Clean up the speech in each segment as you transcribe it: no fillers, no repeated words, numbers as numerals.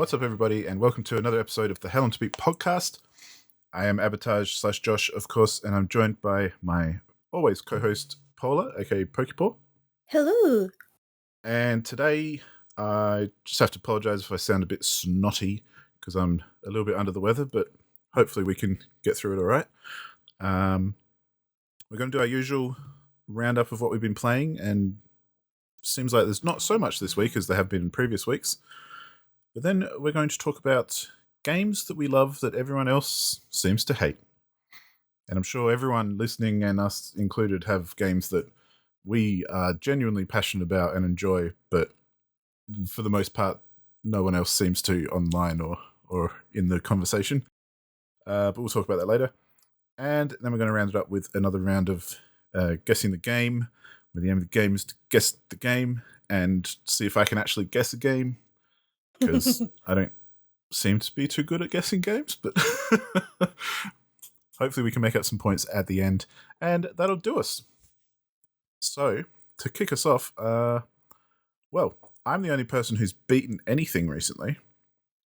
What's up, everybody, and welcome to another episode of the HLTB podcast. I am Abatage/Josh, of course, and I'm joined by my always co-host, Paula, aka Pokepaw. Hello. And today, I just have to apologize if I sound a bit snotty, because I'm a little bit under the weather, but hopefully we can get through it all right. We're going to do our usual roundup of what we've been playing, and seems like there's not so much this week as there have been in previous weeks. But then we're going to talk about games that we love that everyone else seems to hate. And I'm sure everyone listening, and us included, have games that we are genuinely passionate about and enjoy, but for the most part, no one else seems to online or in the conversation. But we'll talk about that later. And then we're going to round it up with another round of guessing the game, where the aim of the game is to guess the game and see if I can actually guess a game. Because I don't seem to be too good at guessing games, but hopefully we can make up some points at the end, and that'll do us. So, to kick us off, well, I'm the only person who's beaten anything recently,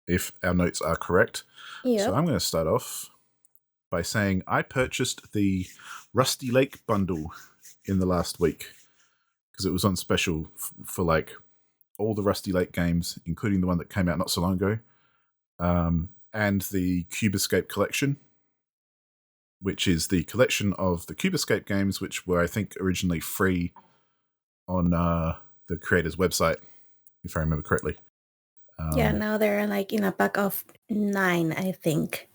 if our notes are correct. Yep. So I'm going to start off by saying I purchased the Rusty Lake bundle in the last week, because it was on special for like all the Rusty Lake games, including the one that came out not so long ago, and the Cube Escape collection, which is the collection of the Cube Escape games, which were, I think, originally free on the creator's website, if I remember correctly. Yeah, now they're like in a pack of 9, I think.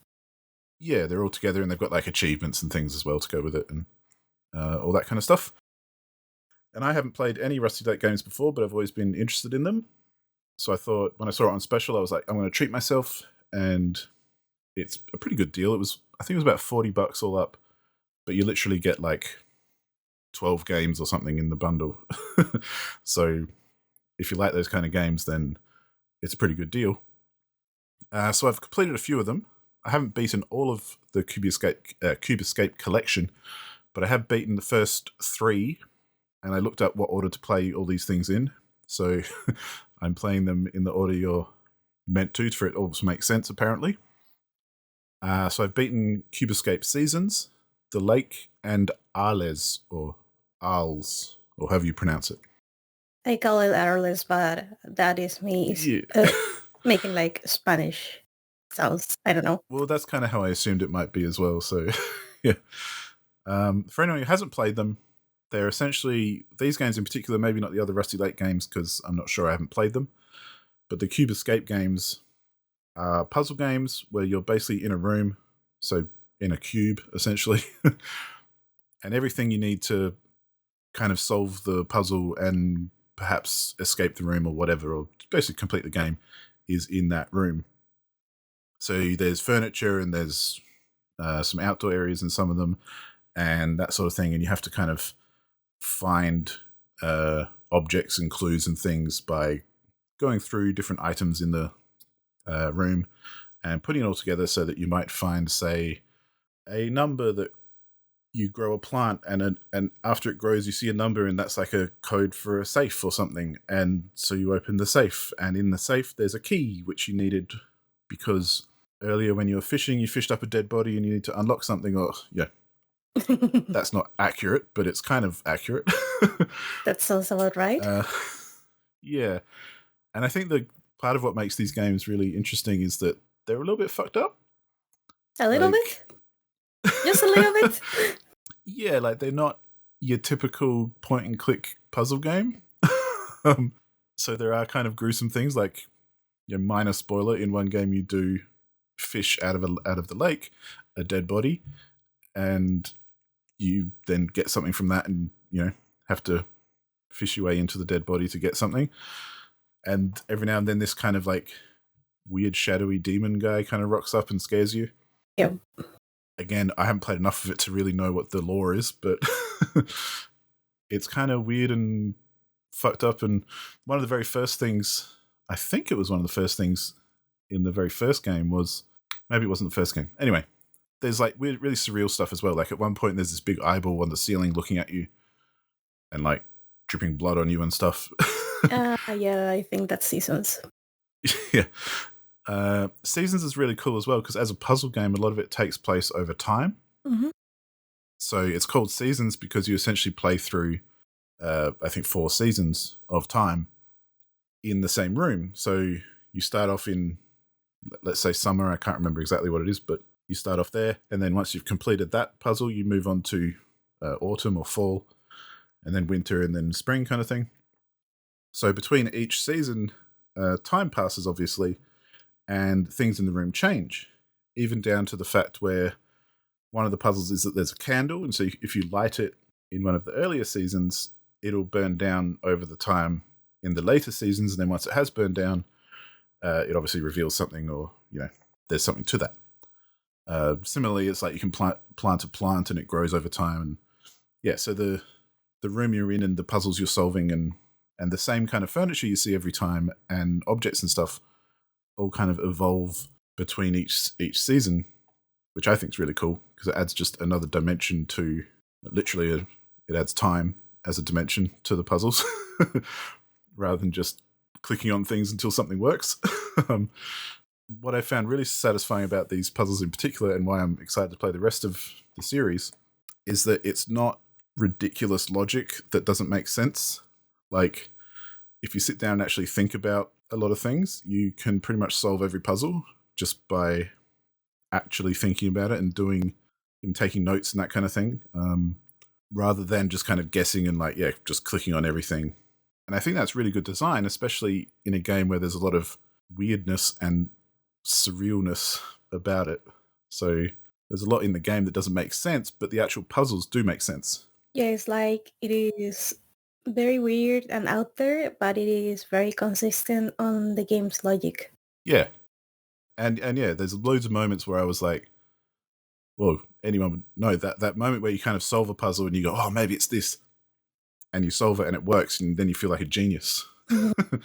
Yeah, they're all together, and they've got like achievements and things as well to go with it, and all that kind of stuff. And I haven't played any Rusty Lake games before, but I've always been interested in them. So I thought, when I saw it on special, I was like, I'm going to treat myself. And it's a pretty good deal. I think it was about $40 all up. But you literally get like 12 games or something in the bundle. So if you like those kind of games, then it's a pretty good deal. So I've completed a few of them. I haven't beaten all of the Cube Escape collection, but I have beaten the first 3. And I looked up what order to play all these things in. So I'm playing them in the order you're meant to, for it all to make sense, apparently. So I've beaten Cube Escape Seasons, The Lake, and Arles, or Arles, or however you pronounce it. I call it Arles, but that is me making like Spanish sounds. I don't know. Well, that's kind of how I assumed it might be as well. So, yeah. For anyone who hasn't played them, they're essentially, these games in particular, maybe not the other Rusty Lake games, because I'm not sure, I haven't played them, but the Cube Escape games are puzzle games where you're basically in a room, so in a cube, essentially, and everything you need to kind of solve the puzzle and perhaps escape the room or whatever, or basically complete the game, is in that room. So there's furniture and there's some outdoor areas in some of them, and that sort of thing, and you have to kind of find objects and clues and things by going through different items in the room and putting it all together so that you might find, say, a number that you grow a plant, and after it grows you see a number, and that's like a code for a safe or something, and so you open the safe, and in the safe there's a key which you needed because earlier when you were fishing you fished up a dead body and you need to unlock something, or that's not accurate, but it's kind of accurate. That sounds about right. Yeah. And I think the part of what makes these games really interesting is that they're a little bit fucked up. A little bit? Just a little bit? Yeah, like they're not your typical point and click puzzle game. So there are kind of gruesome things, like, minor spoiler, in one game you do fish out of the lake, a dead body, and you then get something from that, and have to fish your way into the dead body to get something. And every now and then this kind of like weird shadowy demon guy kind of rocks up and scares you. Yeah. Again, I haven't played enough of it to really know what the lore is, but it's kind of weird and fucked up. And one of the very first things, I think it was one of the first things in the very first game was, maybe it wasn't the first game. Anyway, there's like weird, really surreal stuff as well. Like at one point there's this big eyeball on the ceiling looking at you and like dripping blood on you and stuff. Yeah, I think that's Seasons. Yeah. Seasons is really cool as well because as a puzzle game, a lot of it takes place over time. Mm-hmm. So it's called Seasons because you essentially play through, I think, 4 seasons of time in the same room. So you start off in, let's say, summer. I can't remember exactly what it is, but you start off there. And then once you've completed that puzzle, you move on to autumn or fall, and then winter, and then spring kind of thing. So between each season, time passes, obviously, and things in the room change, even down to the fact where one of the puzzles is that there's a candle, and so if you light it in one of the earlier seasons, it'll burn down over the time in the later seasons, and then once it has burned down, it obviously reveals something, or there's something to that. Similarly, it's like you can plant a plant and it grows over time, and so the room you're in and the puzzles you're solving and the same kind of furniture you see every time and objects and stuff all kind of evolve between each season, which I think is really cool because it adds just another dimension to, literally, it adds time as a dimension to the puzzles rather than just clicking on things until something works. What I found really satisfying about these puzzles in particular, and why I'm excited to play the rest of the series, is that it's not ridiculous logic that doesn't make sense. Like, if you sit down and actually think about a lot of things, you can pretty much solve every puzzle just by actually thinking about it and taking notes and that kind of thing, rather than just kind of guessing and just clicking on everything. And I think that's really good design, especially in a game where there's a lot of weirdness and surrealness about it. So there's a lot in the game that doesn't make sense, but the actual puzzles do make sense. Yeah, it's like it is very weird and out there, but it is very consistent on the game's logic. Yeah. And there's loads of moments where I was like, well, anyone would know that moment where you kind of solve a puzzle and you go, oh, maybe it's this. And you solve it and it works, and then you feel like a genius. Mm-hmm.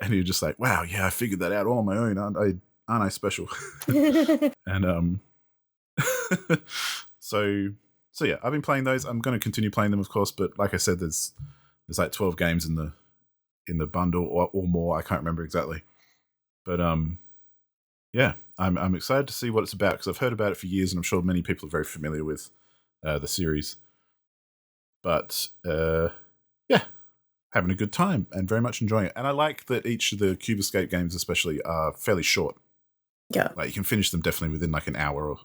And you're just like, wow, yeah, I figured that out all on my own. Aren't I special? And so yeah, I've been playing those. I'm going to continue playing them, of course, but like I said, there's like 12 games in the bundle or more. I can't remember exactly. But yeah, I'm excited to see what it's about because I've heard about it for years, and I'm sure many people are very familiar with the series. But yeah, having a good time and very much enjoying it. And I like that each of the Cube Escape games, especially, are fairly short. Yeah, like you can finish them definitely within like an hour or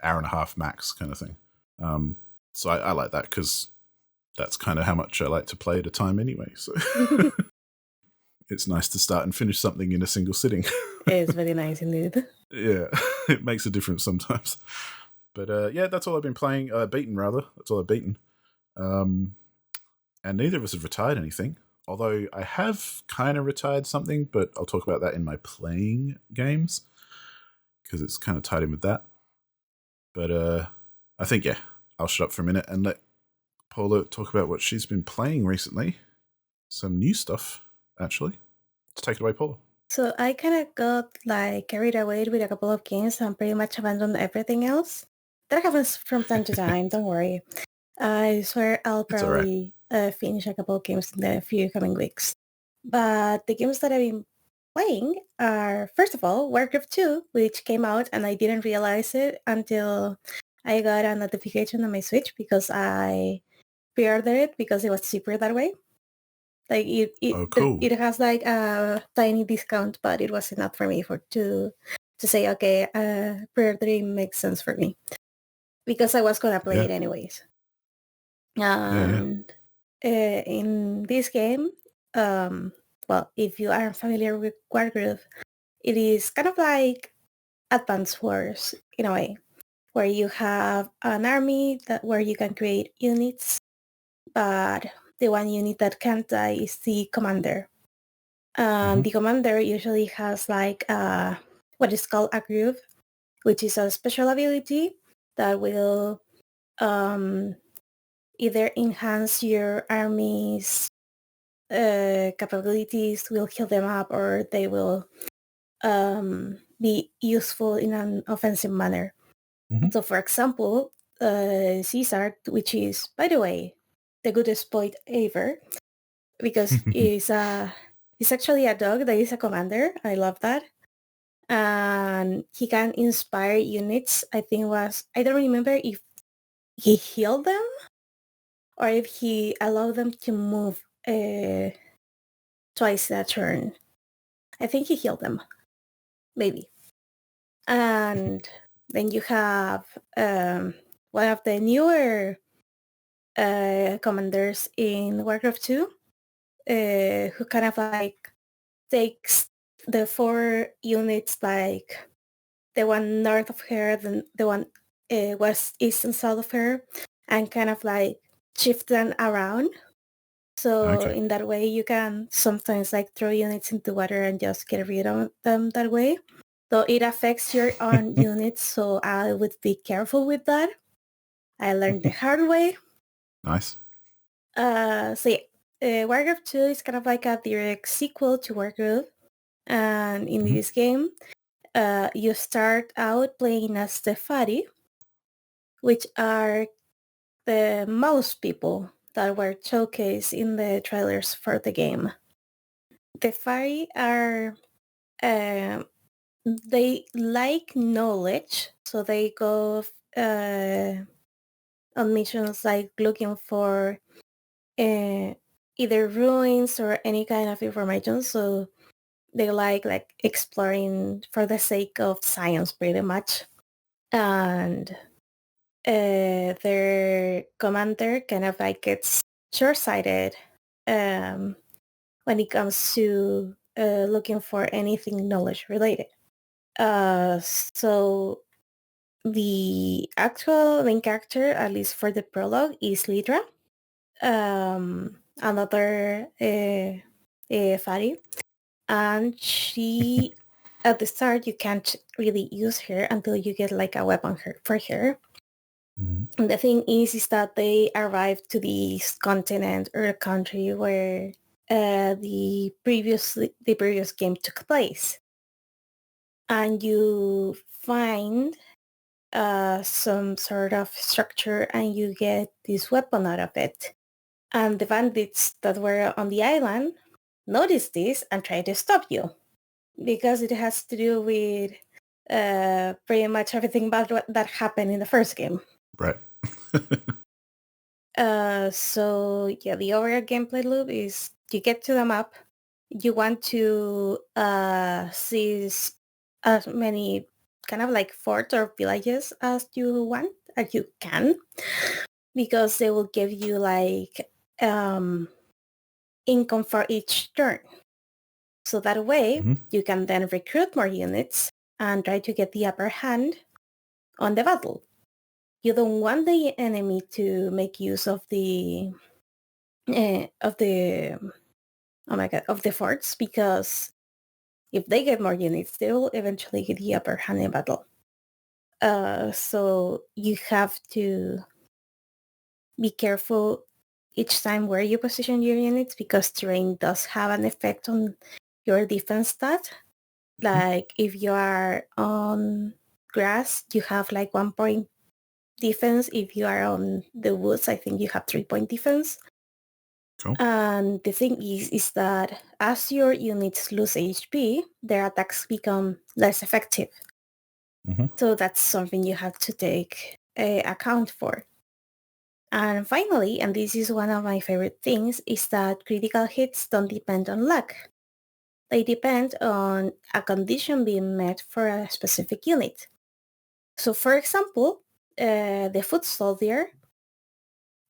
hour and a half max, kind of thing. So I like that because that's kind of how much I like to play at a time anyway. So it's nice to start and finish something in a single sitting. It's very nice indeed. Yeah, it makes a difference sometimes. But yeah, that's all I've been playing. Beaten, rather. That's all I've beaten. And neither of us have retired anything. Although I have kind of retired something, but I'll talk about that in my playing games because it's kind of tied in with that. But I think, yeah, I'll shut up for a minute and let Paula talk about what she's been playing recently. Some new stuff, actually. Let's take it away, Paula. So I kind of got carried away with a couple of games and pretty much abandoned everything else. That happens from time to time, don't worry. I swear I'll probably finish a couple of games in the few coming weeks. But the games that I've been playing are, first of all, Wargroove 2, which came out and I didn't realize it until I got a notification on my Switch because I pre-ordered it because it was cheaper that way. Like cool. it has like a tiny discount, but it was enough for me to say, okay, pre-ordering makes sense for me because I was gonna play it anyways. And in this game, well, if you are familiar with Wargroove, it is kind of like Advance Wars in a way, where you have an army where you can create units, but the one unit that can't die is the commander. The commander usually has like what is called a groove, which is a special ability that will either enhance your army's capabilities, will heal them up, or they will be useful in an offensive manner. So, for example, Caesar, which is, by the way, the goodest point ever, because he's actually a dog that is a commander. I love that. and he can inspire units. I don't remember if he healed them or if he allowed them to move twice a turn. I think he healed them, maybe. And then you have one of the newer commanders in Wargroove 2, who kind of like takes the 4 units, like the one north of her, the one west, east, and south of her, and kind of like shift them around. So in that way, you can sometimes like throw units into water and just get rid of them that way. So it affects your own units, so I would be careful with that. I learned the hard way. Nice. So yeah, Wargroove 2 is kind of like a direct sequel to Wargroove. And in this game, you start out playing as the F.E.A.R, which are the mouse people that were showcased in the trailers for the game. The F.E.A.R are, they like knowledge, so they go on missions like looking for either ruins or any kind of information. So they like exploring for the sake of science, pretty much. And their commander kind of like gets short-sighted when it comes to looking for anything knowledge related. So the actual main character, at least for the prologue, is Lidra, another F.E.A.R, and she at the start you can't really use her until you get like a weapon for her. And the thing is that they arrived to this continent or country where the previous game took place, and you find some sort of structure and you get this weapon out of it. And the bandits that were on the island noticed this and tried to stop you, because it has to do with pretty much everything about what that happened in the first game. Right. So yeah, the overall gameplay loop is you get to the map, you want to seize as many kind of like forts or villages as you want, as you can, because they will give you like income for each turn. So that way you can then recruit more units and try to get the upper hand on the battle. You don't want the enemy to make use of the forts, because if they get more units, they will eventually get the upper hand in battle. So you have to be careful each time where you position your units, because terrain does have an effect on your defense stat. Like if you are on grass, you have like 1 point defense. If you are on the woods, I think you have 3 point defense. Cool. And the thing is that as your units lose HP, their attacks become less effective. So that's something you have to take account for. And finally, and this is one of my favorite things, is that critical hits don't depend on luck. They depend on a condition being met for a specific unit. So for example, the foot soldier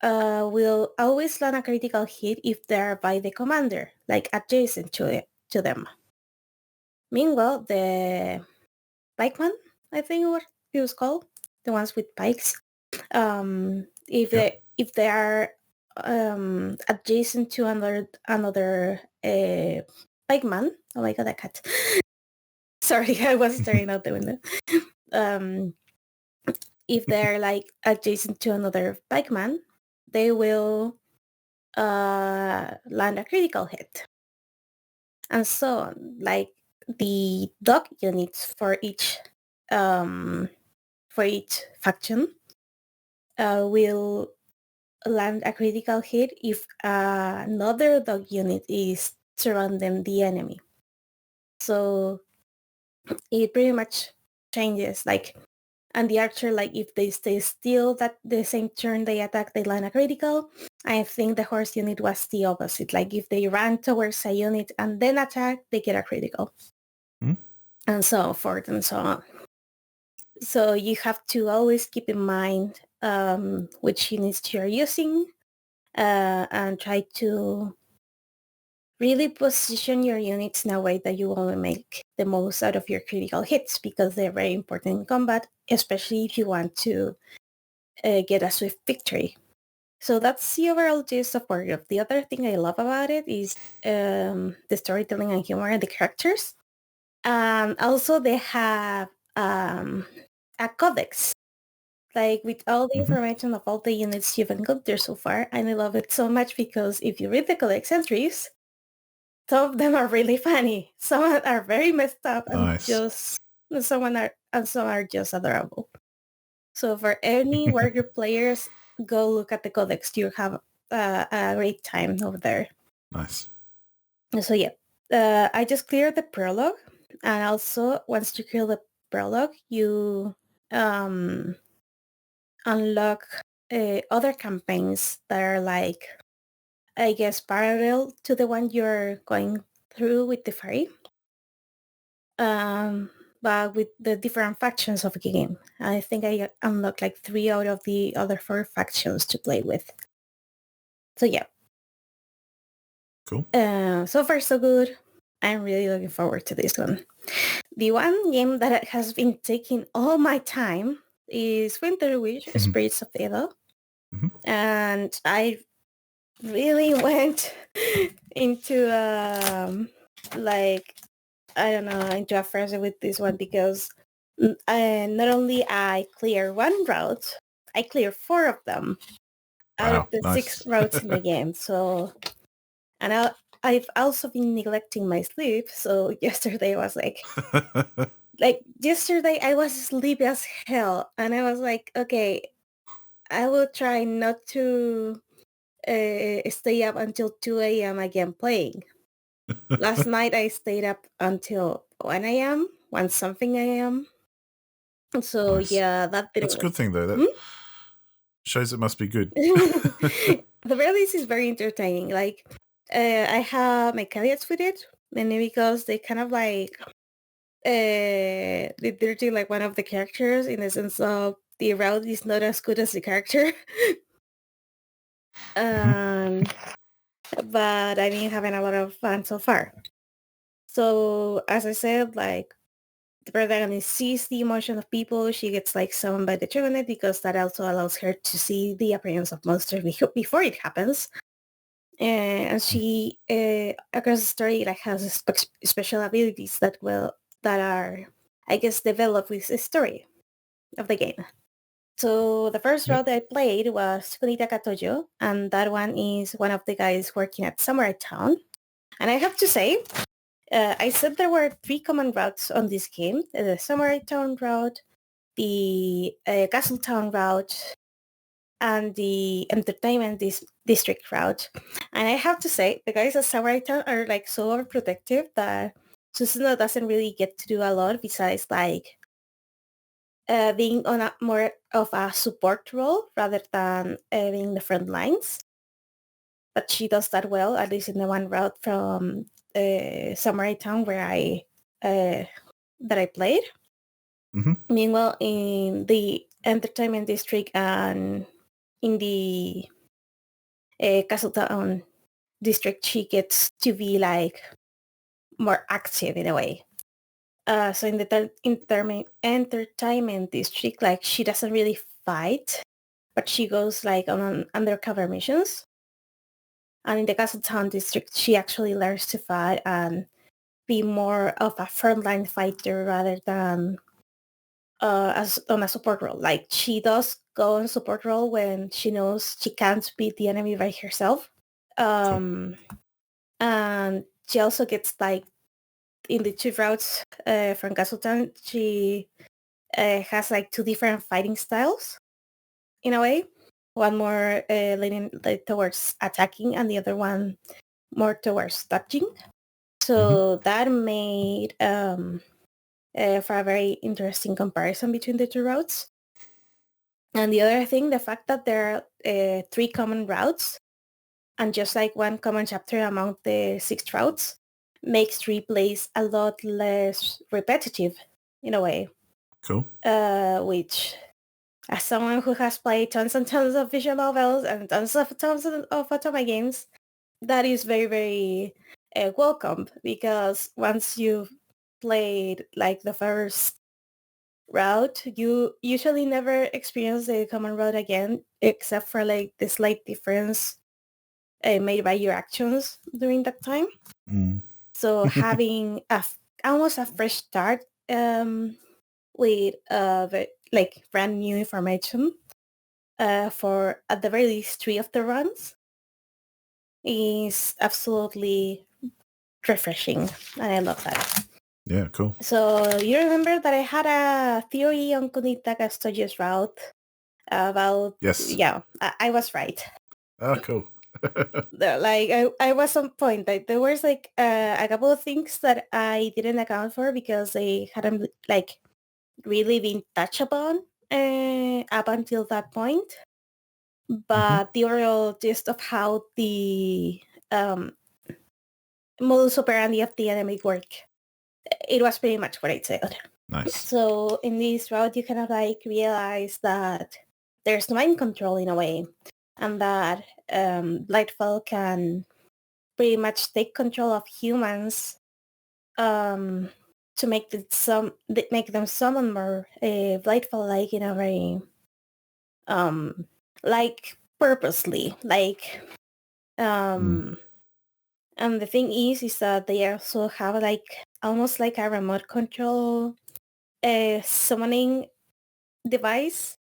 will always land a critical hit if they are by the commander, like adjacent to them. Meanwhile, the pikeman, I think what it was called, the ones with pikes, if they are adjacent to another pikeman, oh my god, that cat. Sorry, I was staring out the window. If they're like adjacent to another pikeman, they will land a critical hit, and so on. Like the dog units for each faction will land a critical hit if another dog unit is surrounding the enemy. So it pretty much changes. Like, and the archer, like if they stay still that the same turn they attack, they land a critical. I think the horse unit was the opposite. Like if they ran towards a unit and then attack, they get a critical. And so forth and so on. So you have to always keep in mind which units you're using and try to really position your units in a way that you only make the most out of your critical hits, because they're very important in combat, especially if you want to get a swift victory. So that's the overall gist of Wargroove. The other thing I love about it is the storytelling and humor and the characters. Also, they have a codex, like with all the information of all the units you've encountered so far. And I love it so much because if you read the codex entries, some of them are really funny. Some are very messed up and just some are just adorable. So for any Wargroove players, go look at the codex. You have a great time over there. Nice. So yeah, I just cleared the prologue, and also once you clear the prologue, you unlock other campaigns that are like, I guess, parallel to the one you're going through with the F.E.A.R. But with the different factions of the game. I think I unlocked like 3 out of the other 4 factions to play with. So yeah. Cool. So far so good. I'm really looking forward to this one. The one game that has been taking all my time is Winter Wish, Spirits of Evil. And I really went into like, I don't know, into a frenzy with this one because not only I clear one route, I clear 4 of them out of the 6 routes in the game. So, and I've also been neglecting my sleep. So yesterday was like yesterday I was sleepy as hell, and I was like, okay, I will try not to stay up until 2 a.m. again playing. Last night I stayed up until 1 a.m., 1 something a.m. So yeah, that didn't That's a good thing though. That shows it must be good. The very least is very entertaining. Like I have my caveats with it, mainly because they kind of like they dirty like one of the characters in the sense of the route is not as good as the character. But I've been having a lot of fun so far. So as I said, like the protagonist sees the emotion of people. She gets like summoned by the Dragonet because that also allows her to see the appearance of monsters before it happens. And she across the story like has special abilities that are, I guess, developed with the story of the game. So the first route I played was Kunita Katojo, and that one is one of the guys working at Samurai Town. And I have to say, I said there were 3 common routes on this game: the Samurai Town route, the Castle Town route, and the Entertainment District route. And I have to say, the guys at Samurai Town are like so overprotective that Susuno doesn't really get to do a lot besides like being on a more of a support role rather than being the front lines. But she does that well, at least in the one route from Samurai Town where that I played. Meanwhile, in the Entertainment District and in the Castle Town District, she gets to be like more active in a way. So in the Entertainment District, like she doesn't really fight, but she goes like on undercover missions. And in the Castletown district, she actually learns to fight and be more of a frontline fighter rather than as on a support role. Like she does go on support role when she knows she can't beat the enemy by herself. And she also gets like in the 2 routes from Castletown, she has like 2 different fighting styles in a way. One more leaning towards attacking and the other one more towards dodging. So that made for a very interesting comparison between the two routes. And the other thing, the fact that there are 3 common routes and just like one common chapter among the 6 routes makes replays a lot less repetitive in a way. Cool. Which, as someone who has played tons and tons of visual novels and tons of Otome games, that is very, very welcome, because once you've played like the first route, you usually never experience the common route again, except for like the slight difference made by your actions during that time. So having almost a fresh start with like brand new information for at the very least 3 of the runs is absolutely refreshing, and I love that. Yeah, cool. So you remember that I had a theory on Kunitaka Studios route about... Yes. Yeah, I was right. Oh, cool. Like I was on point. Like, there was like a couple of things that I didn't account for because they hadn't like really been touched upon up until that point. But the overall gist of how the modus operandi of the enemy work, it was pretty much what I said. Nice. So in this route, you kind of like realize that there's mind control in a way, and that Blightfall can pretty much take control of humans to make them summon more Blightfall, like in a very like purposely, like and the thing is that they also have like almost like a remote control summoning device,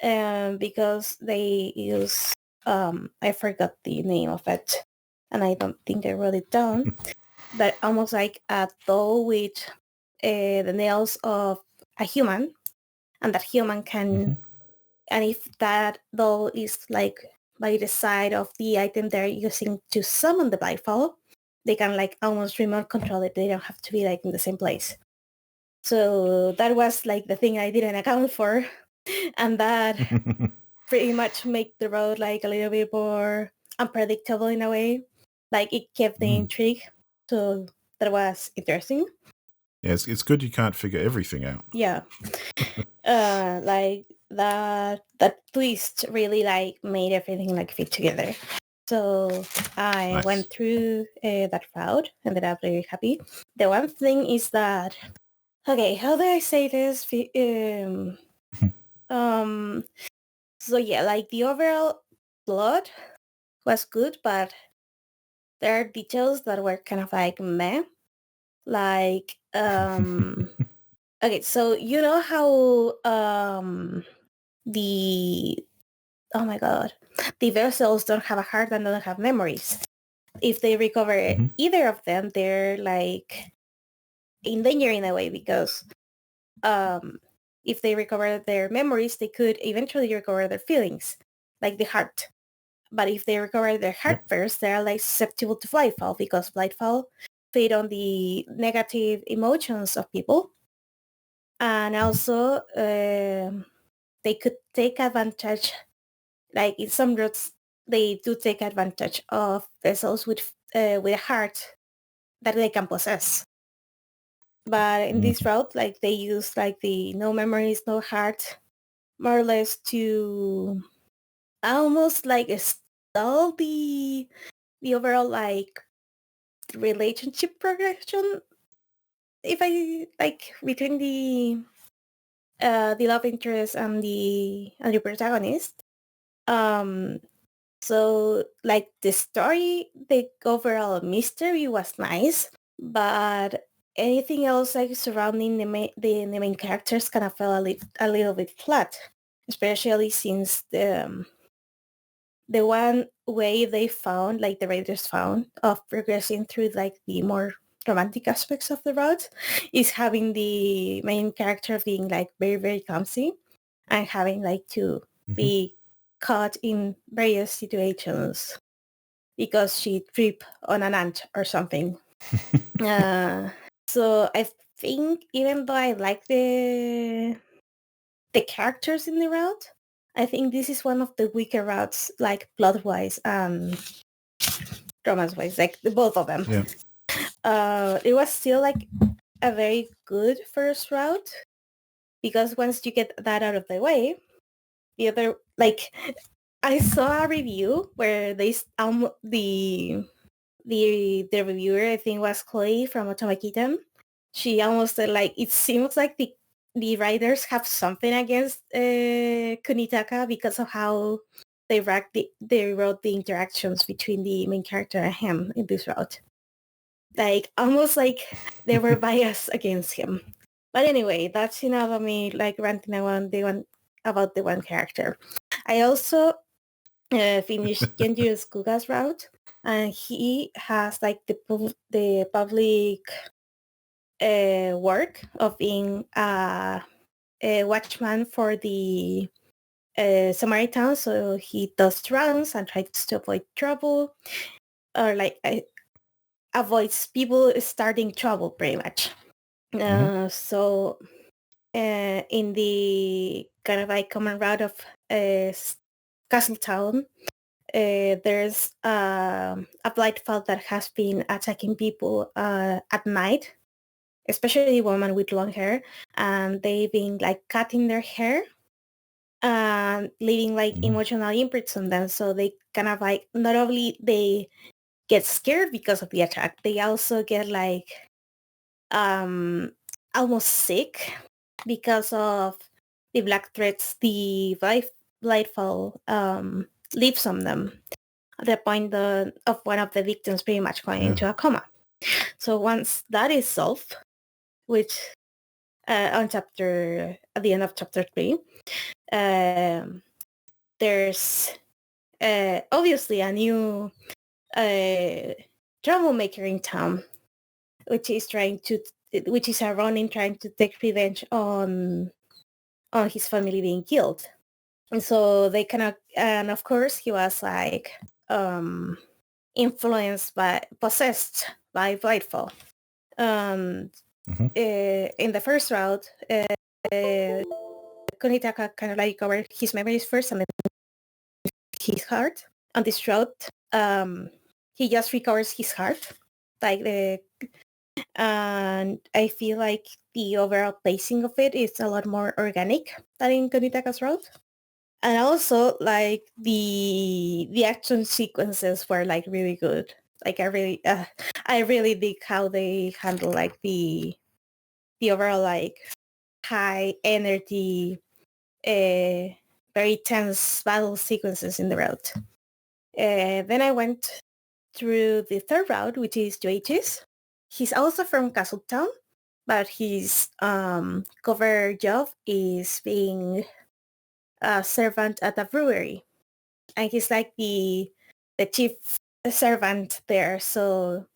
because they use I forgot the name of it, and I don't think I wrote it down. But almost like a doll with the nails of a human, and that human can, and if that doll is like by the side of the item they're using to summon the Blightfall, they can like almost remote control it. They don't have to be like in the same place. So that was like the thing I didn't account for, and that pretty much make the road like a little bit more unpredictable in a way. Like it kept the intrigue, so that was interesting. Yeah, it's good you can't figure everything out. Yeah. Like that twist really like made everything like fit together. So I went through that route, ended up very happy. The one thing is that, okay, how do I say this? So yeah, like the overall plot was good, but there are details that were kind of like meh. Like okay, so you know how the oh my god, the vessels don't have a heart and don't have memories. If they recover either of them, they're like in danger in a way, because if they recover their memories, they could eventually recover their feelings, like the heart. But if they recover their heart first, they're like susceptible to Blightfall, because Blightfall feed on the negative emotions of people. And also they could take advantage, like in some routes, they do take advantage of vessels with a heart that they can possess. But in this route, like they use like the no memories, no heart, more or less to almost like stall the overall like relationship progression, if I like, between the love interest and the protagonist. So like the story, the overall mystery was nice, but anything else like surrounding the main characters kind of fell a little bit flat, especially since the one way they found, like the writers found, of progressing through like the more romantic aspects of the route is having the main character being like very, very clumsy and having like to be caught in various situations because she tripped on an ant or something. So I think even though I like the characters in the route, I think this is one of the weaker routes, like plot-wise and romance-wise, like both of them. Yeah. It was still like a very good first route because once you get that out of the way, the other, like, I saw a review where they the reviewer, I think was Chloe from Otome. She almost said like it seems like the writers have something against Kunitaka because of how they wrote the interactions between the main character and him in this route. Like almost like they were biased against him. But anyway, that's enough of me like ranting about the one character. I also finished Genji's Kuga's route, and he has like the public work of being a watchman for the Samaritan. So he does rounds and tries to avoid trouble, or like avoids people starting trouble pretty much. So in the kind of like common route of Castletown, there's a Blightfall that has been attacking people at night, especially women with long hair, and they've been like cutting their hair and leaving like emotional imprints on them. So they kind of like, not only they get scared because of the attack, they also get like almost sick because of the black threads the Blightfall leaves on them, at the point of one of the victims pretty much going into a coma. So once that is solved, which at the end of chapter 3, there's obviously a new troublemaker in town, which is a Ronin trying to take revenge on his family being killed. And so they and of course he was like possessed by Blightfall. In the first route, Kunitaka kind of like recovered his memories first and then his heart. On this route, he just recovers his heart, and I feel like the overall pacing of it is a lot more organic than in Kunitaka's route. And also like the action sequences were like really good. Like I really dig how they handle like the overall like high energy, very tense battle sequences in the route. Then I went through the third route, which is Joichi's. He's also from Castletown, but his cover job is being a servant at a brewery, and he's like the chief servant there. So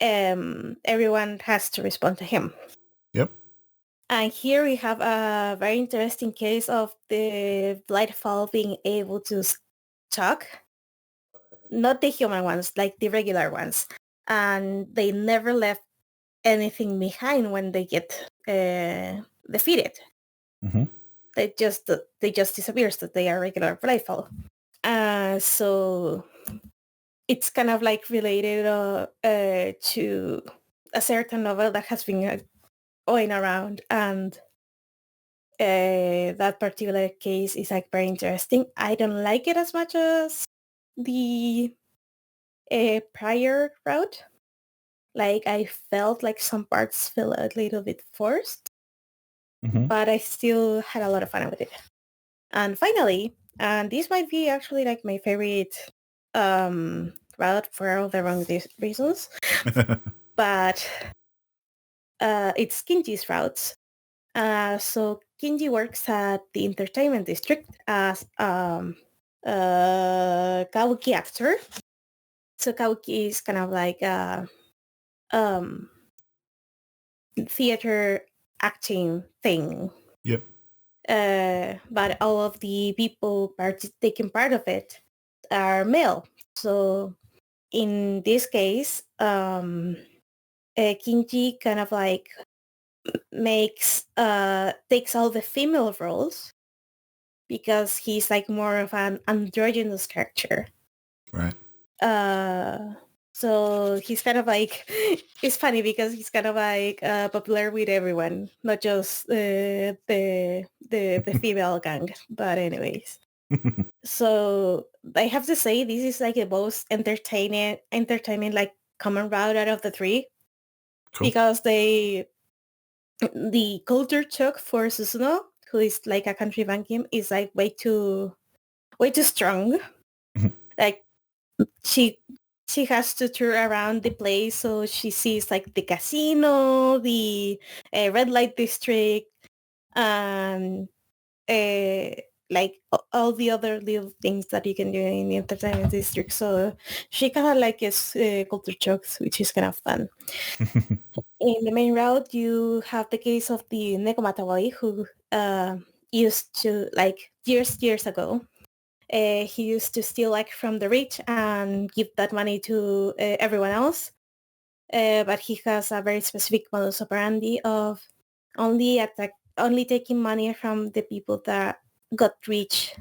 everyone has to respond to him. Yep. And here we have a very interesting case of the Blightfall being able to talk, not the human ones, like the regular ones, and they never left anything behind when they get defeated. They just disappear, so they are regular Blightfall. So it's kind of like related to a certain novel that has been going around, and that particular case is like very interesting. I don't like it as much as the prior route. Like I felt like some parts felt a little bit forced, but I still had a lot of fun with it. And finally, and this might be actually like my favorite route for all the wrong reasons, but it's Kinji's routes. So Kinji works at the entertainment district as kabuki actor. So kabuki is kind of like a theater acting thing. Yep. But all of the people taking part of it are male. So in this case, Kinji kind of like takes all the female roles because he's like more of an androgynous character. Right. So he's kind of like, it's funny because he's kind of like popular with everyone, not just the female gang. But anyways, so I have to say this is like the most entertaining like common route out of the three, Cool. because the culture shock for Susuno, who is like a country banking, is like way too strong. Like she has to tour around the place, so she sees like the casino, the red light district, and like all the other little things that you can do in the entertainment district. So she kind of like is culture shocks, which is kind of fun. In the main route, you have the case of the Nekomatawai, who used to, like years ago, he used to steal like from the rich and give that money to everyone else. But he has a very specific modus operandi of only taking money from the people that got rich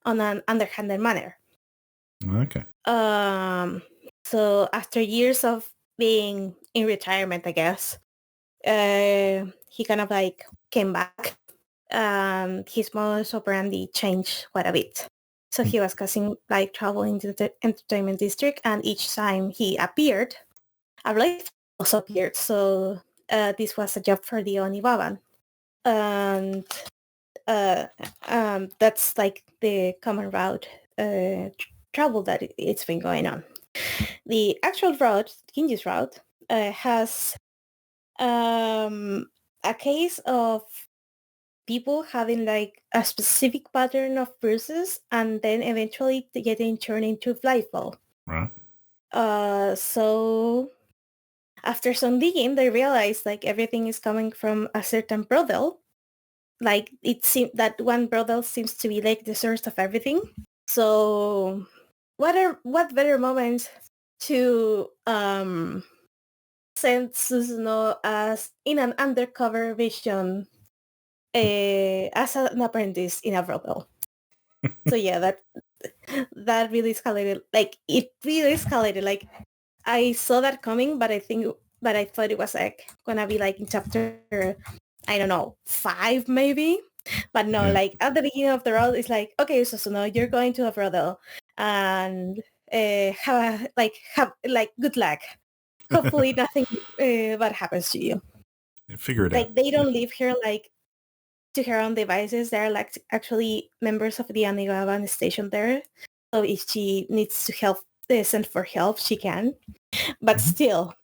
on an underhanded manner. Okay. So after years of being in retirement, I guess, he kind of like came back. His modus operandi changed quite a bit. So he was causing like trouble in the entertainment district, and each time he appeared, a life also appeared. So this was a job for the Onibaban. And that's like the common route trouble that it's been going on. The actual route, Kinji's route, has a case of people having like a specific pattern of bruises and then eventually getting turned into flyball. Right. So after some digging, they realized like everything is coming from a certain brothel. Like it seems that one brothel seems to be like the source of everything. So what better moment to send Suzuno as in an undercover mission as an apprentice in a brothel. So yeah, that really escalated. Like it really escalated. Like I saw that coming, but I thought it was like gonna be like in chapter, I don't know, 5 maybe. But no, Yeah. like at the beginning of the road, it's like, okay, so you're going to a brothel, and have good luck. Hopefully nothing bad happens to you. Figure it out. Like they don't leave her like to her own devices. They're like actually members of the Anigaban station there. So if she needs to send for help, she can. But still.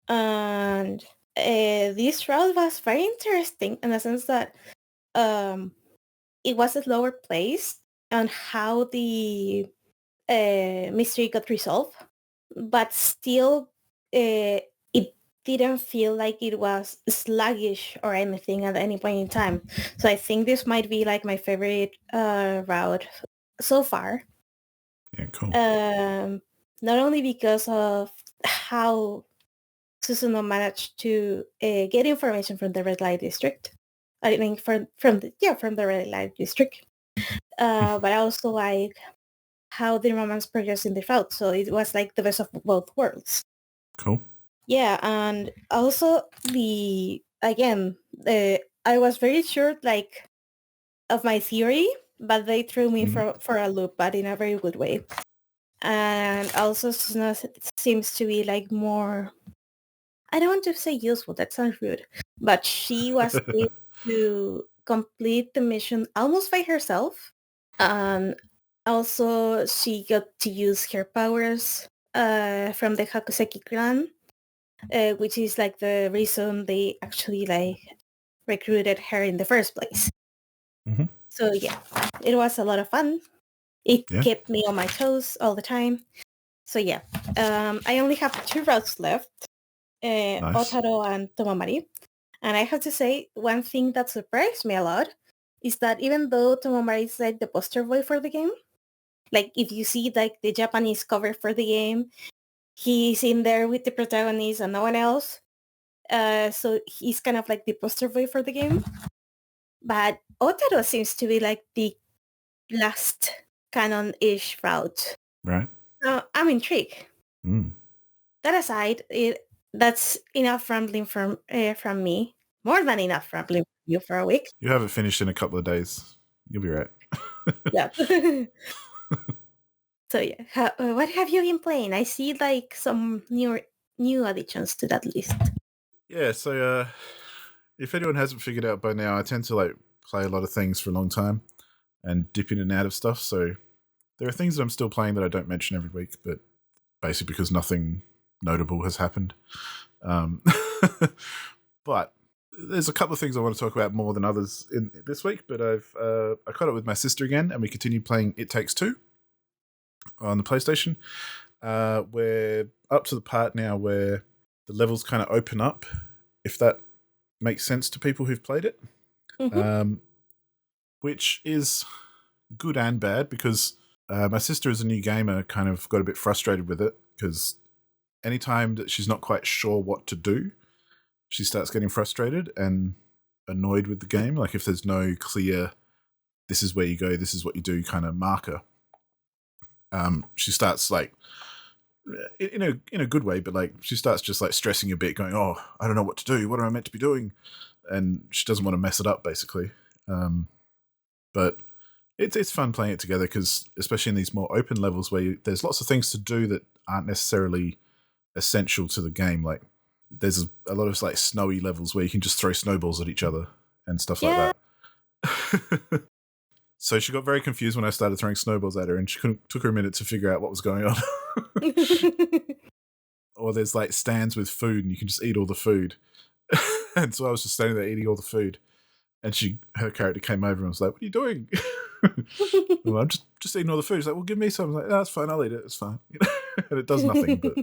And this route was very interesting in the sense that it was a lower place on how the mystery got resolved, but still it didn't feel like it was sluggish or anything at any point in time. So I think this might be like my favorite route so far. Yeah, cool. Not only because of how Susuno managed to get information from the red light district. I mean, from the red light district. But also like how the romance progressed in the route. So it was like the best of both worlds. Cool. Yeah, and also I was very sure like of my theory, but they threw me for a loop, but in a very good way. And also Susuno seems to be like more, I don't want to say useful, that sounds rude, but she was able to complete the mission almost by herself. Also, she got to use her powers from the Hakuseki clan, which is like the reason they actually like recruited her in the first place. So yeah, it was a lot of fun. It kept me on my toes all the time. So yeah, I only have 2 routes left. Nice. Otaro and Tomamari. And I have to say, one thing that surprised me a lot is that even though Tomamari is like the poster boy for the game, like if you see like the Japanese cover for the game, he's in there with the protagonist and no one else. So he's kind of like the poster boy for the game. But Otaro seems to be like the last canon-ish route. Right. I'm intrigued. Mm. That aside, that's enough rambling from me. More than enough rambling from you for a week. You have it finished in a couple of days. You'll be right. Yeah. So yeah, what have you been playing? I see like some new additions to that list. Yeah, so if anyone hasn't figured out by now, I tend to like play a lot of things for a long time and dip in and out of stuff. So there are things that I'm still playing that I don't mention every week, but basically because nothing notable has happened. But there's a couple of things I want to talk about more than others in this week. But I caught up with my sister again, and we continued playing It Takes Two on the PlayStation. We're up to the part now where the levels kind of open up, if that makes sense to people who've played it. Mm-hmm. Which is good and bad because my sister, as a new gamer, kind of got a bit frustrated with it because anytime that she's not quite sure what to do, she starts getting frustrated and annoyed with the game. Like if there's no clear, this is where you go, this is what you do kind of marker, she starts like, in a good way, but like she starts just like stressing a bit, going, "Oh, I don't know what to do. What am I meant to be doing?" And she doesn't want to mess it up, basically. But it's fun playing it together because, especially in these more open levels where there's lots of things to do that aren't necessarily essential to the game. Like there's a lot of like snowy levels where you can just throw snowballs at each other and stuff like that. So she got very confused when I started throwing snowballs at her, and took her a minute to figure out what was going on. Or there's like stands with food, and you can just eat all the food. And so I was just standing there eating all the food, and her character came over and was like, "What are you doing?" Well, I'm just eating all the food. She's like, "Well, give me some." I was like, "No, that's fine. I'll eat it. It's fine." And it does nothing, but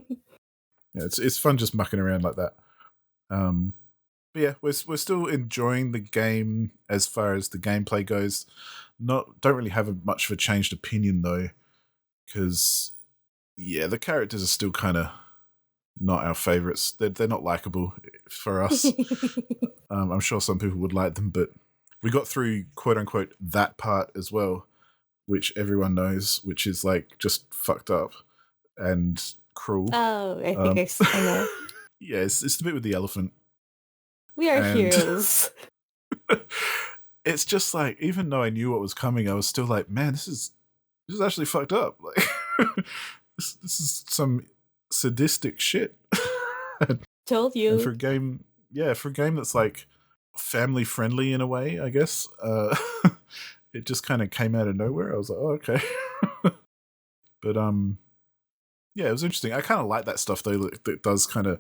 yeah, it's fun just mucking around like that. But yeah, we're still enjoying the game as far as the gameplay goes. Don't really have much of a changed opinion though, because yeah, the characters are still kind of not our favorites. They're not likable for us. I'm sure some people would like them, but we got through quote unquote that part as well, which everyone knows, which is like just fucked up and cruel. Oh, I think I know. Yeah, it's the bit with the elephant. We are heroes. It's just like, even though I knew what was coming, I was still like, man, this is actually fucked up. Like, this is some sadistic shit. Told you. And for a game that's like family friendly in a way, I guess, it just kind of came out of nowhere. I was like, oh, okay. But yeah, it was interesting. I kind of like that stuff though. That does kind of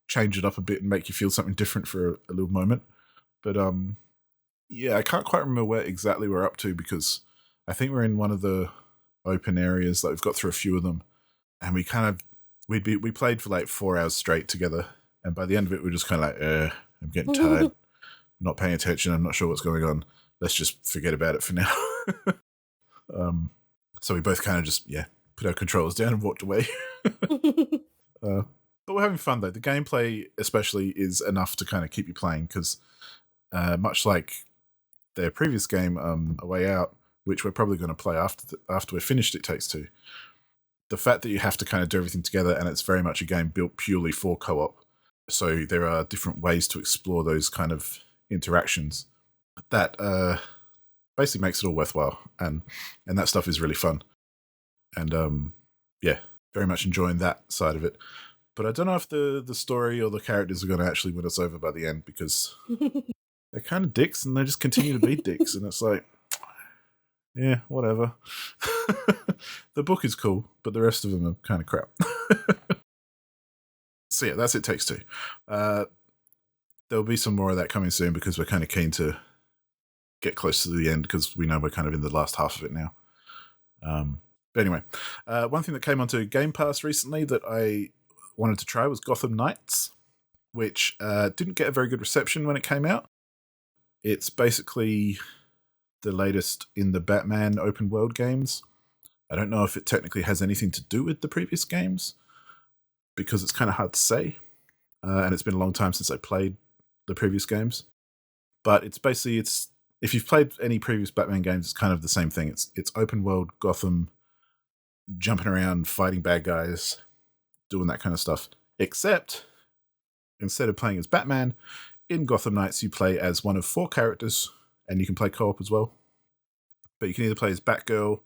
change it up a bit and make you feel something different for a little moment. But yeah, I can't quite remember where exactly we're up to because I think we're in one of the open areas. Like we've got through a few of them, and we played for like 4 hours straight together, and by the end of it, we're just kind of like, I'm getting tired, I'm not paying attention, I'm not sure what's going on. Let's just forget about it for now. So we both kind of just put our controllers down and walked away. But we're having fun though. The gameplay, especially, is enough to kind of keep you playing because, much like their previous game, A Way Out, which we're probably going to play after we're finished It Takes Two. The fact that you have to kind of do everything together, and it's very much a game built purely for co-op. So there are different ways to explore those kind of interactions. That basically makes it all worthwhile, and that stuff is really fun. And yeah, very much enjoying that side of it. But I don't know if the story or the characters are going to actually win us over by the end because they're kind of dicks and they just continue to be dicks, and it's like, yeah, whatever. The book is cool, but the rest of them are kind of crap. So yeah, that's It Takes Two. There'll be some more of that coming soon because we're kind of keen to get close to the end because we know we're kind of in the last half of it now. But anyway, one thing that came onto Game Pass recently that I wanted to try was Gotham Knights, which didn't get a very good reception when it came out. It's basically the latest in the Batman open world games. I don't know if it technically has anything to do with the previous games, because it's kind of hard to say, and it's been a long time since I played the previous games. But it's basically, if you've played any previous Batman games, it's kind of the same thing. It's open world Gotham, jumping around, fighting bad guys, doing that kind of stuff. Except, instead of playing as Batman, in Gotham Knights you play as one of 4 characters, and you can play co-op as well. But you can either play as Batgirl,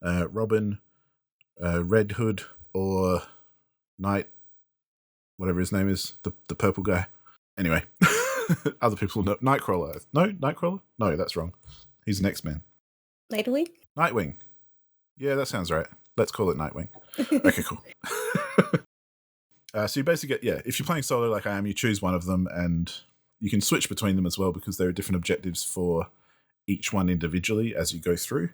Robin, Red Hood, or Knight, whatever his name is, the purple guy. Anyway, other people know. Nightcrawler. No, Nightcrawler? No, that's wrong. He's an X-Man. Nightwing? Nightwing. Yeah, that sounds right. Let's call it Nightwing. Okay, cool. So you basically get, if you're playing solo like I am, you choose one of them, and you can switch between them as well because there are different objectives for each one individually as you go through.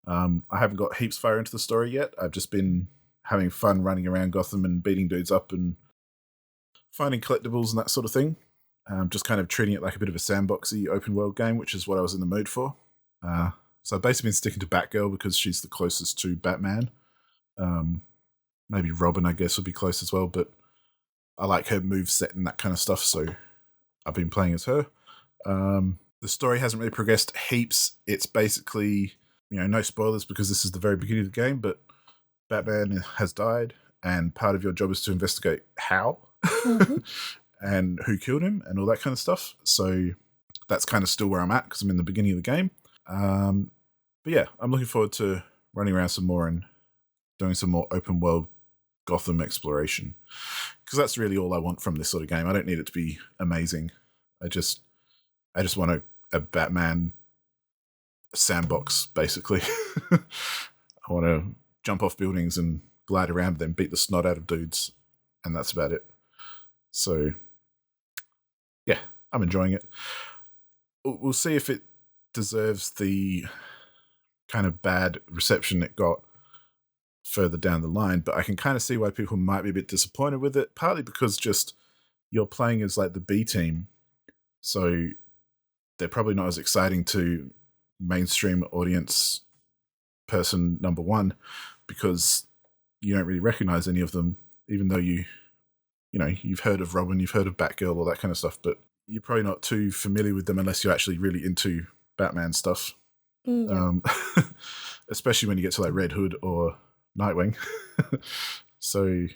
I haven't got heaps far into the story yet. I've just been having fun running around Gotham and beating dudes up and finding collectibles and that sort of thing. Just kind of treating it like a bit of a sandboxy open world game, which is what I was in the mood for. So I've basically been sticking to Batgirl because she's the closest to Batman. Maybe Robin, I guess, would be close as well, but I like her moveset and that kind of stuff, so I've been playing as her. The story hasn't really progressed heaps. It's basically, no spoilers because this is the very beginning of the game, but Batman has died, and part of your job is to investigate how and who killed him and all that kind of stuff. So that's kind of still where I'm at because I'm in the beginning of the game. But yeah, I'm looking forward to running around some more and doing some more open world Gotham exploration, because that's really all I want from this sort of game. I don't need it to be amazing. I just want a Batman sandbox, basically. I want to jump off buildings and glide around them, beat the snot out of dudes, and that's about it. So, yeah, I'm enjoying it. We'll see if it deserves the kind of bad reception it got further down the line, but I can kind of see why people might be a bit disappointed with it, partly because just you're playing as like the B team, so they're probably not as exciting to mainstream audience person number one because you don't really recognize any of them, even though you've heard of Robin, you've heard of Batgirl, all that kind of stuff, but you're probably not too familiar with them unless you're actually really into Batman stuff. Especially when you get to like Red Hood or Nightwing. So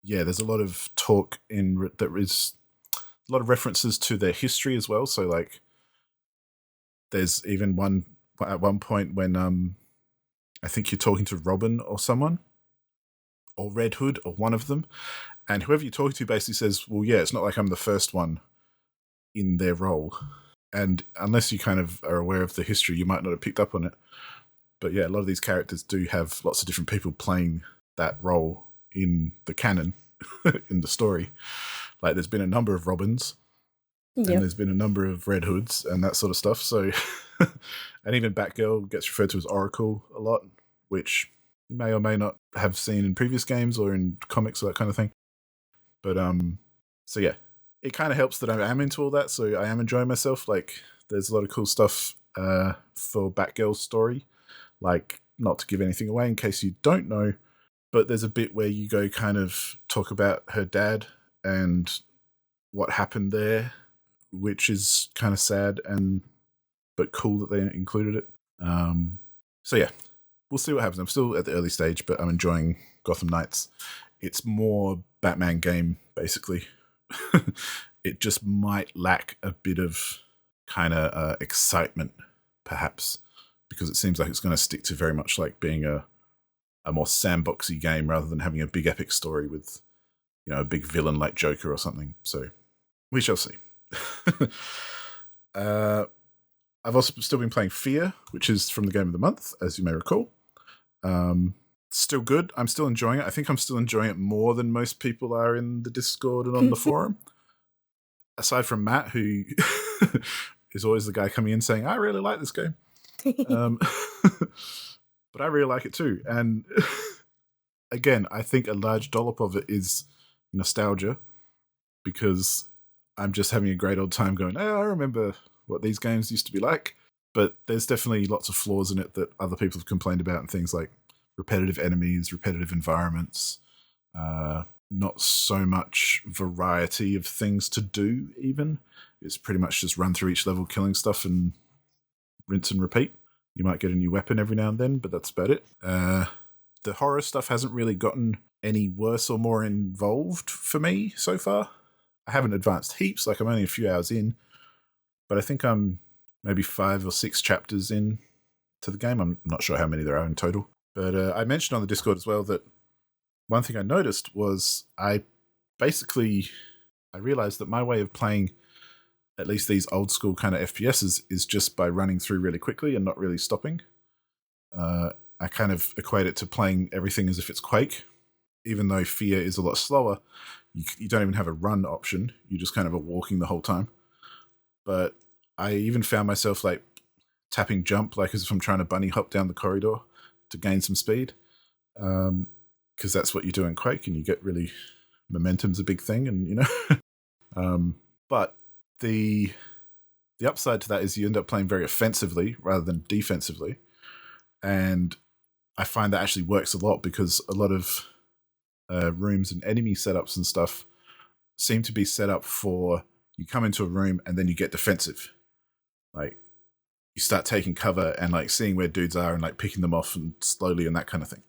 yeah, there's a lot of talk there is a lot of references to their history as well. So like there's even at one point when I think you're talking to Robin or someone or Red Hood or one of them, and whoever you're talking to basically says, well, yeah, it's not like I'm the first one in their role. And unless you kind of are aware of the history, you might not have picked up on it. But yeah, a lot of these characters do have lots of different people playing that role in the canon, in the story. Like there's been a number of Robins, and there's been a number of Red Hoods and that sort of stuff. So, and even Batgirl gets referred to as Oracle a lot, which you may or may not have seen in previous games or in comics or that kind of thing. But so yeah, it kind of helps that I am into all that, so I am enjoying myself. Like there's a lot of cool stuff for Batgirl's story. Like, not to give anything away in case you don't know, but there's a bit where you go kind of talk about her dad and what happened there, which is kind of sad but cool that they included it. So yeah, we'll see what happens. I'm still at the early stage, but I'm enjoying Gotham Knights. It's more Batman game, basically. It just might lack a bit of kind of excitement, perhaps, because it seems like it's going to stick to very much like being a more sandboxy game rather than having a big epic story with, a big villain like Joker or something. So we shall see. I've also still been playing F.E.A.R, which is from the Game of the Month, as you may recall. Still good. I'm still enjoying it. I think I'm still enjoying it more than most people are in the Discord and on the forum. Aside from Matt, who is always the guy coming in saying, I really like this game. But I really like it too. And again, I think a large dollop of it is nostalgia, because I'm just having a great old time going, I remember what these games used to be like. But there's definitely lots of flaws in it that other people have complained about, and things like repetitive enemies, repetitive environments, not so much variety of things to do even. It's pretty much just run through each level killing stuff and rinse and repeat. You might get a new weapon every now and then, but that's about it. The horror stuff hasn't really gotten any worse or more involved for me so far. I haven't advanced heaps, like I'm only a few hours in, but I think I'm maybe 5 or 6 chapters in to the game. I'm not sure how many there are in total. But I mentioned on the Discord as well that one thing I noticed was I realized that my way of playing at least these old school kind of FPSs is just by running through really quickly and not really stopping. I kind of equate it to playing everything as if it's Quake. Even though F.E.A.R is a lot slower, you don't even have a run option. You just kind of are walking the whole time. But I even found myself like tapping jump, like as if I'm trying to bunny hop down the corridor to gain some speed. Because that's what you do in Quake, and you get really momentum's a big thing, and you know. But the upside to that is you end up playing very offensively rather than defensively, and I find that actually works a lot because a lot of rooms and enemy setups and stuff seem to be set up for you come into a room and then you get defensive, like you start taking cover and like seeing where dudes are and like picking them off and slowly and that kind of thing.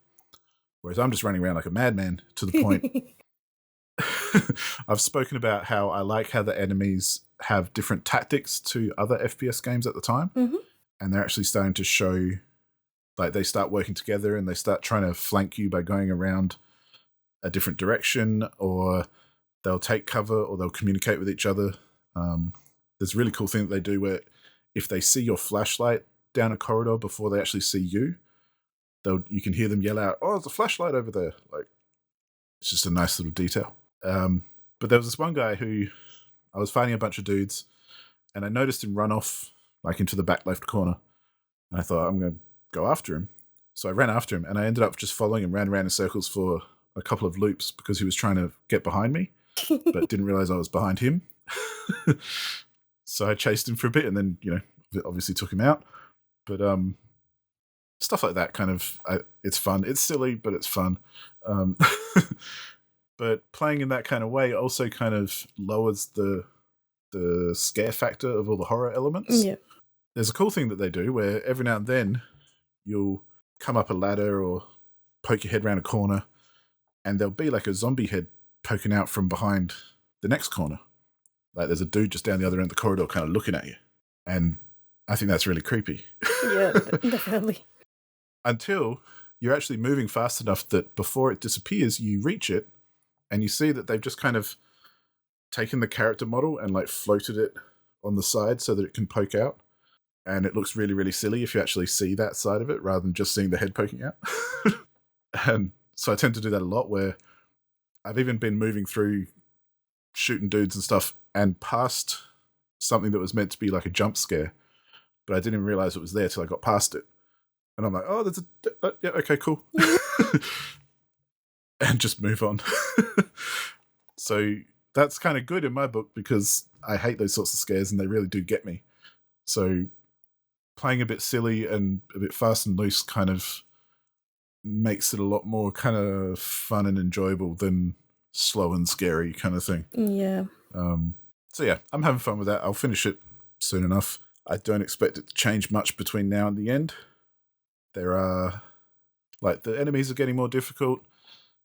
Whereas I'm just running around like a madman to the point. I've spoken about how I like how the enemies have different tactics to other FPS games at the time. Mm-hmm. And they're actually starting to show, like they start working together and they start trying to flank you by going around a different direction, or they'll take cover or they'll communicate with each other. There's a really cool thing that they do where if they see your flashlight down a corridor before they actually see you, you can hear them yell out, "Oh, there's a flashlight over there!" Like, it's just a nice little detail. But there was this one guy who I was fighting a bunch of dudes, and I noticed him run off like into the back left corner, and I thought I'm going to go after him. So I ran after him, and I ended up just following him, ran around in circles for a couple of loops because he was trying to get behind me, but didn't realize I was behind him. So I chased him for a bit, and then obviously took him out. But stuff like that kind of it's fun. It's silly, but it's fun. But playing in that kind of way also kind of lowers the scare factor of all the horror elements. Yeah. There's a cool thing that they do where every now and then you'll come up a ladder or poke your head around a corner, and there'll be like a zombie head poking out from behind the next corner. Like there's a dude just down the other end of the corridor kind of looking at you. And I think that's really creepy. Yeah, definitely. Until you're actually moving fast enough that before it disappears, you reach it and you see that they've just kind of taken the character model and like floated it on the side so that it can poke out. And it looks really, really silly if you actually see that side of it rather than just seeing the head poking out. And so I tend to do that a lot, where I've even been moving through shooting dudes and stuff and past something that was meant to be like a jump scare, but I didn't even realize it was there till I got past it. And I'm like, oh, there's yeah, okay, cool. And just move on. So that's kind of good in my book because I hate those sorts of scares and they really do get me. So playing a bit silly and a bit fast and loose kind of makes it a lot more kind of fun and enjoyable than slow and scary kind of thing. Yeah. So yeah, I'm having fun with that. I'll finish it soon enough. I don't expect it to change much between now and the end. There are, like, the enemies are getting more difficult,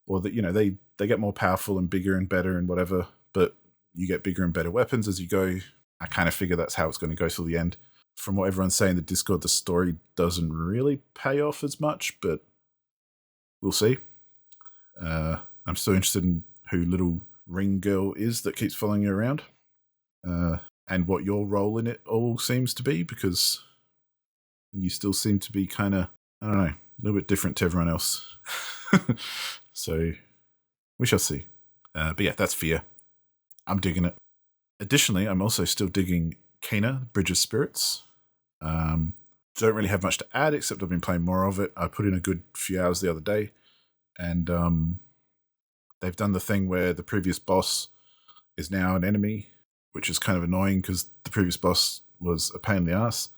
or that they get more powerful and bigger and better and whatever, but you get bigger and better weapons as you go. I kind of figure that's how it's going to go till the end. From what everyone's saying in the Discord, the story doesn't really pay off as much, but we'll see. I'm still interested in who little ring girl is that keeps following you around, and what your role in it all seems to be, because you still seem to be kind of, I don't know, a little bit different to everyone else. So we shall see. But yeah, that's F.E.A.R. I'm digging it. Additionally, I'm also still digging Kena, Bridge of Spirits. Don't really have much to add, except I've been playing more of it. I put in a good few hours the other day, and they've done the thing where the previous boss is now an enemy, which is kind of annoying because the previous boss was a pain in the ass,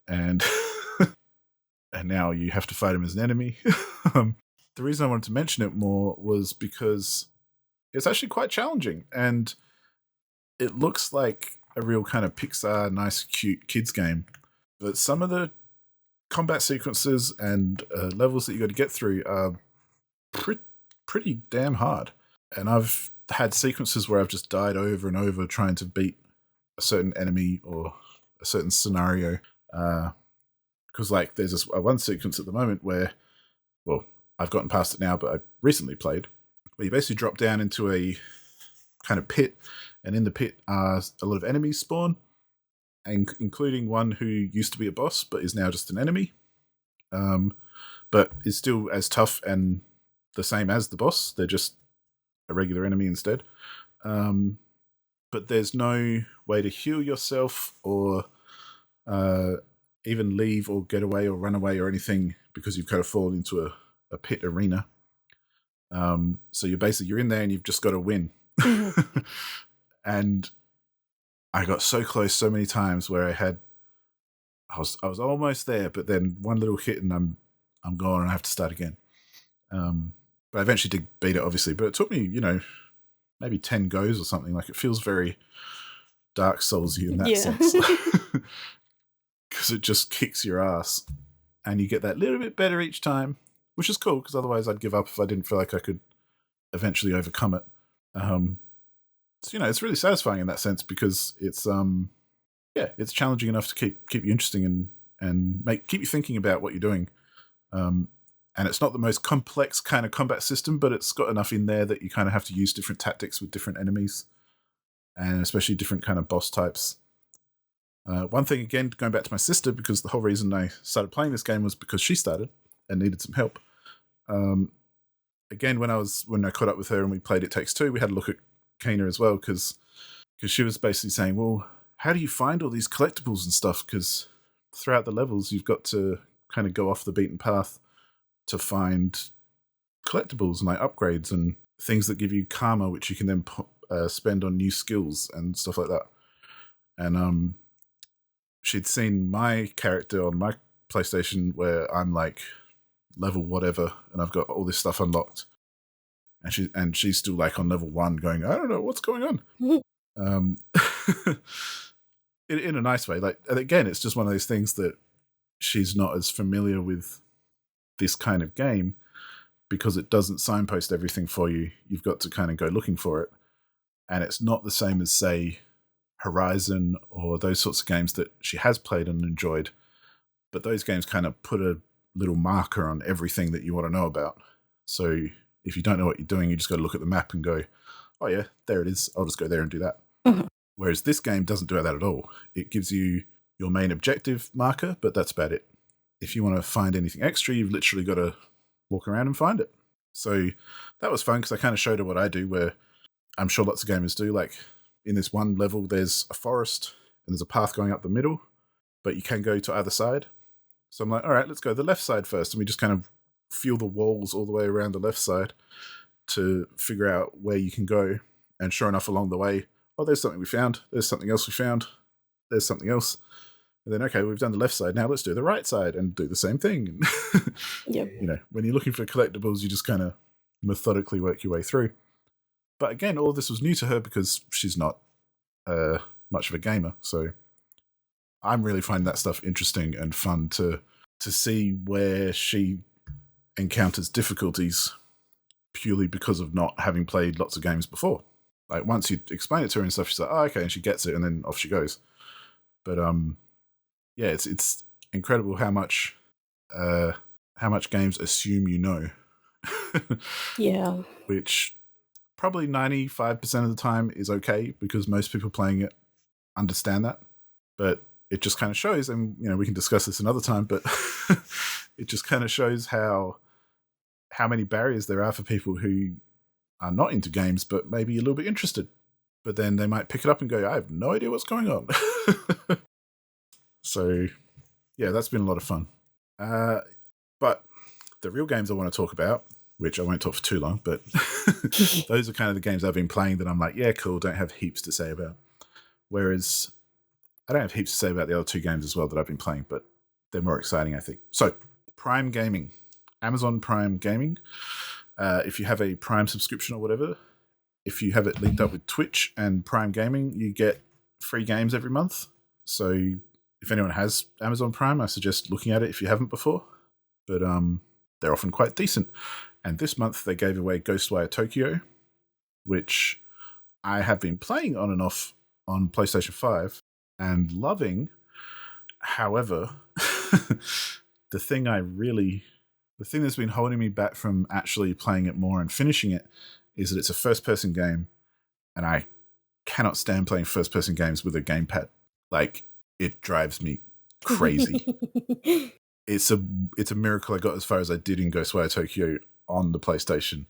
and and now you have to fight him as an enemy. The reason I wanted to mention it more was because it's actually quite challenging, and it looks like a real kind of Pixar, nice, cute kids game. But some of the combat sequences and levels that you got to get through are pretty damn hard. And I've had sequences where I've just died over and over trying to beat a certain enemy or a certain scenario. Because like there's this one sequence at the moment where, well, I've gotten past it now, but I recently played, where you basically drop down into a kind of pit, and in the pit a lot of enemies spawn, and including one who used to be a boss but is now just an enemy, but is still as tough and the same as the boss. They're just a regular enemy instead. But there's no way to heal yourself or even leave or get away or run away or anything, because you've kind of fallen into a pit arena. So you're in there and you've just got to win. And I got so close so many times where I was almost there, but then one little hit and I'm gone and I have to start again. But I eventually did beat it, obviously. But it took me, maybe 10 goes or something. Like, it feels very Dark Souls-y in that sense. Because it just kicks your ass. And you get that little bit better each time, which is cool, because otherwise I'd give up if I didn't feel like I could eventually overcome it. So, it's really satisfying in that sense, because it's it's challenging enough to keep you interesting and keep you thinking about what you're doing. And it's not the most complex kind of combat system, but it's got enough in there that you kind of have to use different tactics with different enemies, and especially different kind of boss types. One thing, again, going back to my sister, because the whole reason I started playing this game was because she started and needed some help. Again, when I caught up with her and we played It Takes Two, we had a look at Kana as well, because she was basically saying, well, how do you find all these collectibles and stuff? Because throughout the levels, you've got to kind of go off the beaten path to find collectibles and like upgrades and things that give you karma, which you can then spend on new skills and stuff like that. And she'd seen my character on my PlayStation where I'm like level whatever and I've got all this stuff unlocked, and she's still like on level 1 going, I don't know what's going on. In a nice way. Like, and again, it's just one of those things that she's not as familiar with this kind of game, because it doesn't signpost everything for you. You've got to kind of go looking for it. And it's not the same as, say, Horizon or those sorts of games that she has played and enjoyed. But those games kind of put a little marker on everything that you want to know about. So if you don't know what you're doing, you just got to look at the map and go, oh yeah, there it is. I'll just go there and do that. Mm-hmm. Whereas this game doesn't do that at all. It gives you your main objective marker, but that's about it. If you want to find anything extra, you've literally got to walk around and find it. So that was fun, because I kind of showed her what I do, where I'm sure lots of gamers do. Like, in this one level, there's a forest and there's a path going up the middle, but you can go to either side. So I'm like, all right, let's go the left side first. And we just kind of feel the walls all the way around the left side to figure out where you can go. And sure enough, along the way, oh, there's something we found. There's something else we found. There's something else. And then, okay, we've done the left side. Now let's do the right side and do the same thing. Yep. When you're looking for collectibles, you just kind of methodically work your way through. But again, all this was new to her because she's not much of a gamer. So I'm really finding that stuff interesting and fun to see where she encounters difficulties purely because of not having played lots of games before. Like, once you explain it to her and stuff, she's like, oh, okay, and she gets it, and then off she goes. But yeah, it's incredible how much games assume you know. Yeah. Which probably 95% of the time is okay, because most people playing it understand that. But it just kind of shows, and we can discuss this another time, but it just kind of shows how many barriers there are for people who are not into games but maybe a little bit interested. But then they might pick it up and go, I have no idea what's going on. So, yeah, that's been a lot of fun. But the real games I want to talk about, which I won't talk for too long, but those are kind of the games I've been playing that I'm like, yeah, cool, don't have heaps to say about. Whereas I don't have heaps to say about the other two games as well that I've been playing, but they're more exciting, I think. So, Prime Gaming. Amazon Prime Gaming. If you have a Prime subscription or whatever, if you have it linked up with Twitch and Prime Gaming, you get free games every month. So if anyone has Amazon Prime, I suggest looking at it if you haven't before. But they're often quite decent. And this month they gave away Ghostwire Tokyo, which I have been playing on and off on PlayStation 5 and loving. However, the thing that's been holding me back from actually playing it more and finishing it is that it's a first-person game, and I cannot stand playing first-person games with a gamepad. Like, it drives me crazy. It's a miracle I got as far as I did in Ghostwire Tokyo on the PlayStation,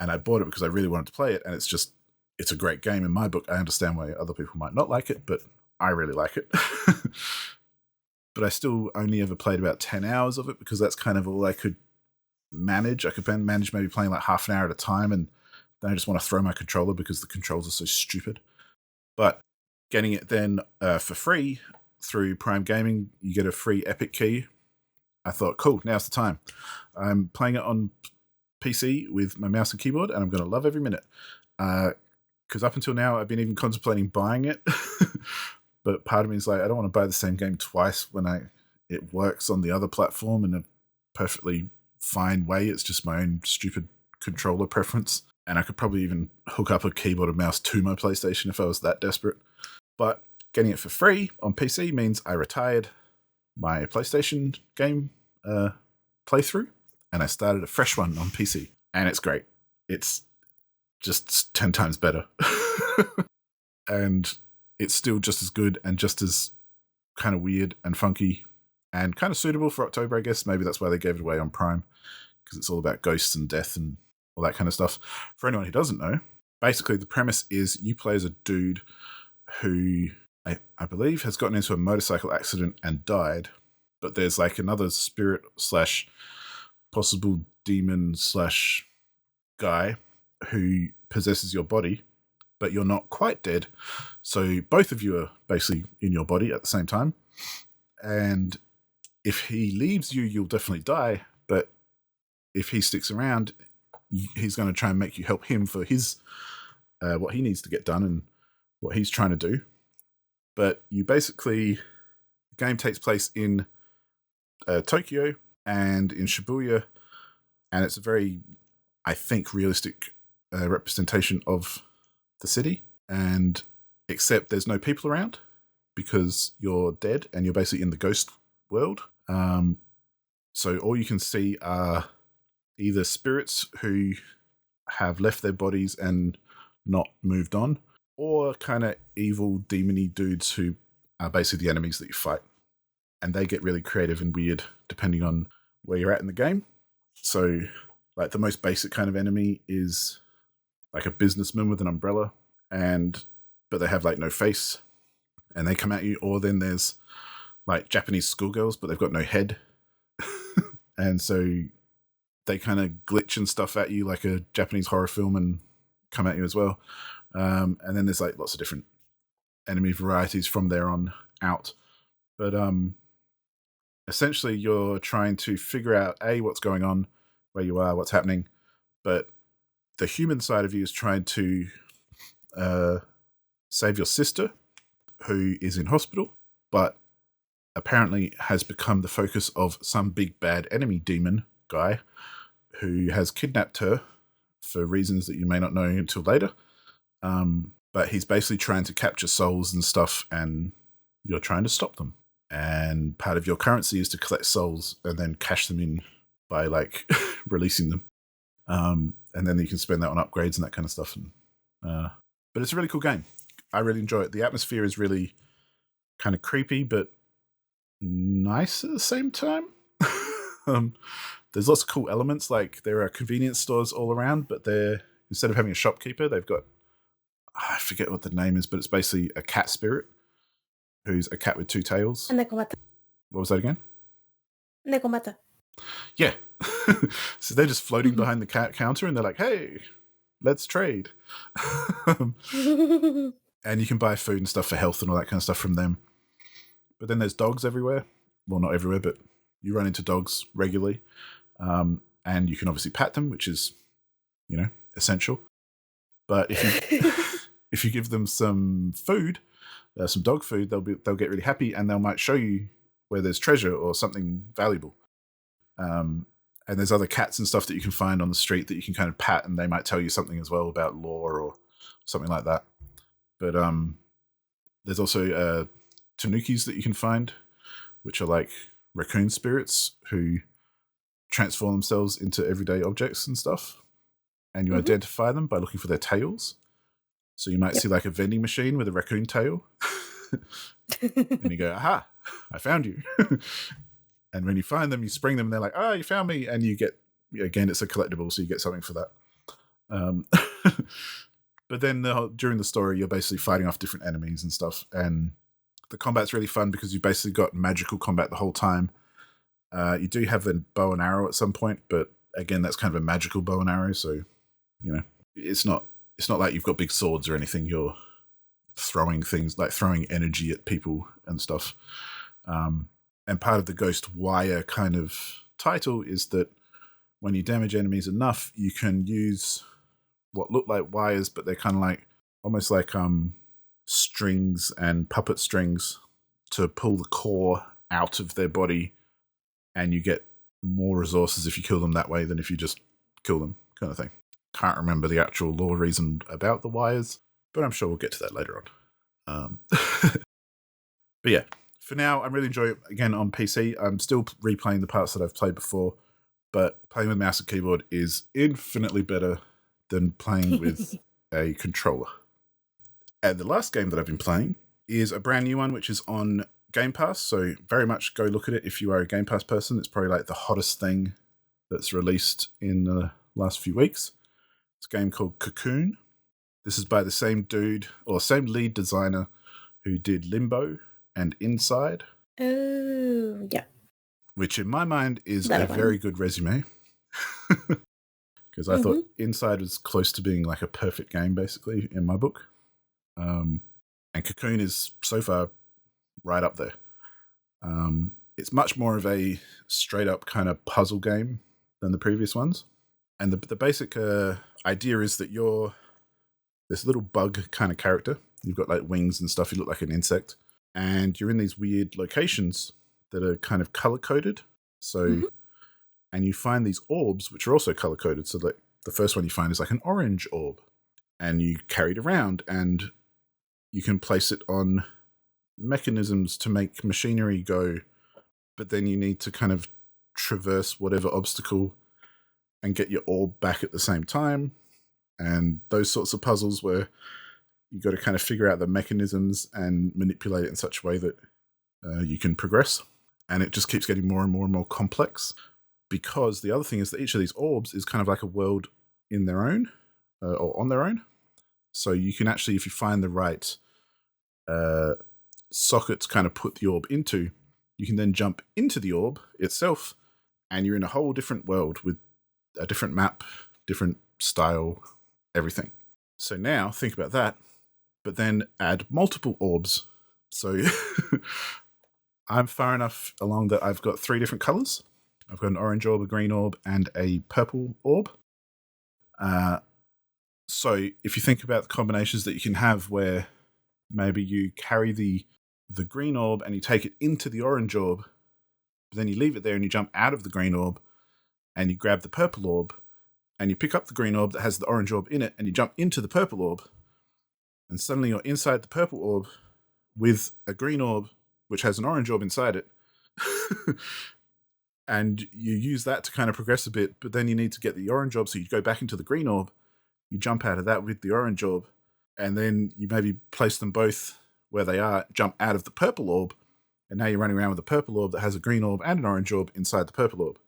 and I bought it because I really wanted to play it, and it's a great game in my book. I understand why other people might not like it, but I really like it. But I still only ever played about 10 hours of it because that's kind of all I could manage. I could manage maybe playing like half an hour at a time, and then I just want to throw my controller because the controls are so stupid. But getting it then for free through Prime Gaming, you get a free Epic key. I thought, cool, now's the time. I'm playing it on PC with my mouse and keyboard, and I'm going to love every minute. Because up until now, I've been even contemplating buying it. But part of me is like, I don't want to buy the same game twice when it works on the other platform in a perfectly fine way. It's just my own stupid controller preference. And I could probably even hook up a keyboard and mouse to my PlayStation if I was that desperate. But getting it for free on PC means I retired my PlayStation game playthrough, and I started a fresh one on PC. And it's great. It's just 10 times better. And it's still just as good and just as kind of weird and funky and kind of suitable for October, I guess. Maybe that's why they gave it away on Prime, because it's all about ghosts and death and all that kind of stuff. For anyone who doesn't know, basically the premise is you play as a dude who I believe has gotten into a motorcycle accident and died, but there's like another spirit / possible demon / guy who possesses your body, but you're not quite dead. So both of you are basically in your body at the same time. And if he leaves you, you'll definitely die. But if he sticks around, he's going to try and make you help him for his what he needs to get done and what he's trying to do. But you basically, the game takes place in Tokyo and in Shibuya, and it's a very, I think, realistic representation of the city. And except there's no people around because you're dead and you're basically in the ghost world. So all you can see are either spirits who have left their bodies and not moved on, or kind of evil demony dudes who are basically the enemies that you fight. And they get really creative and weird depending on where you're at in the game. So like the most basic kind of enemy is like a businessman with an umbrella, but they have like no face and they come at you. Or then there's like Japanese schoolgirls, but they've got no head. And so they kind of glitch and stuff at you like a Japanese horror film and come at you as well. And then there's like lots of different enemy varieties from there on out. But essentially you're trying to figure out what's going on, where you are, what's happening. But the human side of you is trying to save your sister, who is in hospital, but apparently has become the focus of some big bad enemy demon guy who has kidnapped her for reasons that you may not know until later. But he's basically trying to capture souls and stuff, and you're trying to stop them. And part of your currency is to collect souls and then cash them in by like releasing them. And then you can spend that on upgrades and that kind of stuff. But it's a really cool game. I really enjoy it. The atmosphere is really kind of creepy, but nice at the same time. There's lots of cool elements. Like there are convenience stores all around, but instead of having a shopkeeper, they've got, I forget what the name is, but it's basically a cat spirit who's a cat with two tails. Nekomata. What was that again? Nekomata. Yeah. So they're just floating behind the cat counter and they're like, hey, let's trade. And you can buy food and stuff for health and all that kind of stuff from them. But then there's dogs everywhere. Well, not everywhere, but you run into dogs regularly. And you can obviously pat them, which is, essential. But if you give them some food, some dog food, they'll get really happy, and they might show you where there's treasure or something valuable. And there's other cats and stuff that you can find on the street that you can kind of pat, and they might tell you something as well about lore or something like that. But there's also tanukis that you can find, which are like raccoon spirits who transform themselves into everyday objects and stuff. And you identify them by looking for their tails. So you might see like a vending machine with a raccoon tail. And you go, aha, I found you. And when you find them, you spring them and they're like, oh, you found me. And you get, again, it's a collectible, so you get something for that. But then during the story, you're basically fighting off different enemies and stuff. And the combat's really fun because you've basically got magical combat the whole time. You do have a bow and arrow at some point, but again, that's kind of a magical bow and arrow. So, it's not like you've got big swords or anything. You're throwing things, like throwing energy at people and stuff. And part of the Ghostwire kind of title is that when you damage enemies enough, you can use what look like wires, but they're kind of like almost like strings and puppet strings to pull the core out of their body, and you get more resources if you kill them that way than if you just kill them, kind of thing. Can't remember the actual lore reason about the wires, but I'm sure we'll get to that later on. But yeah, for now, I really enjoy it. Again, on PC, I'm still replaying the parts that I've played before, but playing with mouse and keyboard is infinitely better than playing with a controller. And the last game that I've been playing is a brand new one, which is on Game Pass, so very much go look at it if you are a Game Pass person. It's probably like the hottest thing that's released in the last few weeks. It's a game called Cocoon. This is by the same dude, or same lead designer who did Limbo and Inside. Oh, yeah. Which in my mind is a very good resume. Because I thought Inside was close to being like a perfect game, basically, in my book. And Cocoon is so far right up there. It's much more of a straight up kind of puzzle game than the previous ones. And the basic idea is that you're this little bug kind of character. You've got like wings and stuff. You look like an insect. And you're in these weird locations that are kind of color-coded. So, and you find these orbs, which are also color-coded. So like the first one you find is like an orange orb. And you carry it around, and you can place it on mechanisms to make machinery go. But then you need to kind of traverse whatever obstacle and get your orb back at the same time. And those sorts of puzzles where you got to kind of figure out the mechanisms and manipulate it in such a way that you can progress. And it just keeps getting more and more and more complex, because the other thing is that each of these orbs is kind of like a world in their own, or on their own. So you can actually, if you find the right socket to kind of put the orb into, you can then jump into the orb itself, and you're in a whole different world with a different map, different style, everything. So now think about that, but then add multiple orbs. So I'm far enough along that I've got 3 different colors. I've got an orange orb, a green orb, and a purple orb. So if you think about the combinations that you can have, where maybe you carry the green orb and you take it into the orange orb, but then you leave it there and you jump out of the green orb and you grab the purple orb and you pick up the green orb that has the orange orb in it and you jump into the purple orb, and suddenly you're inside the purple orb with a green orb which has an orange orb inside it. And you use that to kind of progress a bit, but then you need to get the orange orb, so you go back into the green orb, you jump out of that with the orange orb, and then you maybe place them both where they are, jump out of the purple orb, and now you're running around with a purple orb that has a green orb and an orange orb inside the purple orb.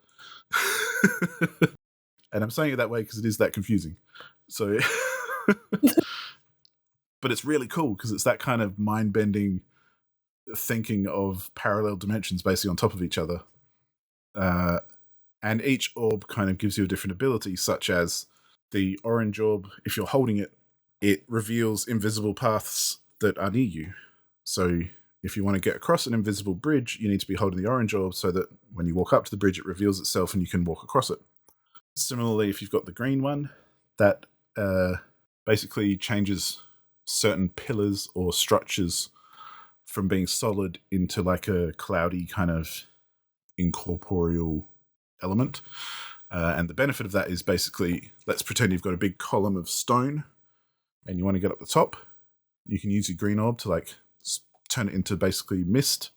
And I'm saying it that way because it is that confusing. So, but it's really cool because it's that kind of mind-bending thinking of parallel dimensions basically on top of each other. And each orb kind of gives you a different ability, such as the orange orb, if you're holding it, it reveals invisible paths that are near you. So if you want to get across an invisible bridge, you need to be holding the orange orb so that when you walk up to the bridge, it reveals itself and you can walk across it. Similarly, if you've got the green one, that basically changes certain pillars or structures from being solid into like a cloudy kind of incorporeal element. And the benefit of that is basically, let's pretend you've got a big column of stone and you want to get up the top. You can use your green orb to like turn it into basically mist,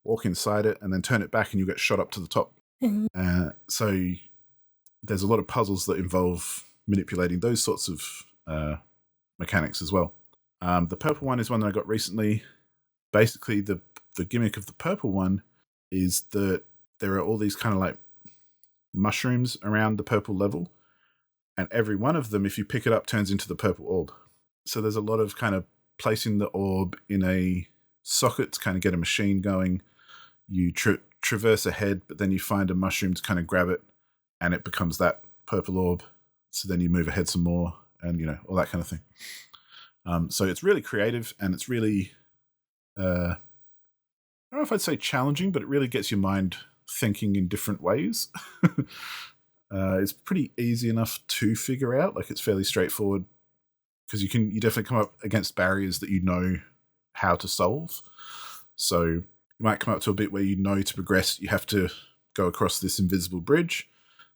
walk inside it, and then turn it back and you get shot up to the top. Mhm. So there's a lot of puzzles that involve manipulating those sorts of mechanics as well. The purple one is one that I got recently. Basically, the gimmick of the purple one is that there are all these kind of like mushrooms around the purple level, and every one of them, if you pick it up, turns into the purple orb. So there's a lot of kind of placing the orb in a socket to kind of get a machine going. You traverse ahead, but then you find a mushroom to kind of grab it, and it becomes that purple orb. So then you move ahead some more, and all that kind of thing. So it's really creative, and it's really, I don't know if I'd say challenging, but it really gets your mind thinking in different ways. It's pretty easy enough to figure out. Like, it's fairly straightforward because you definitely come up against barriers that you know how to solve. So you might come up to a bit where to progress, you have to go across this invisible bridge.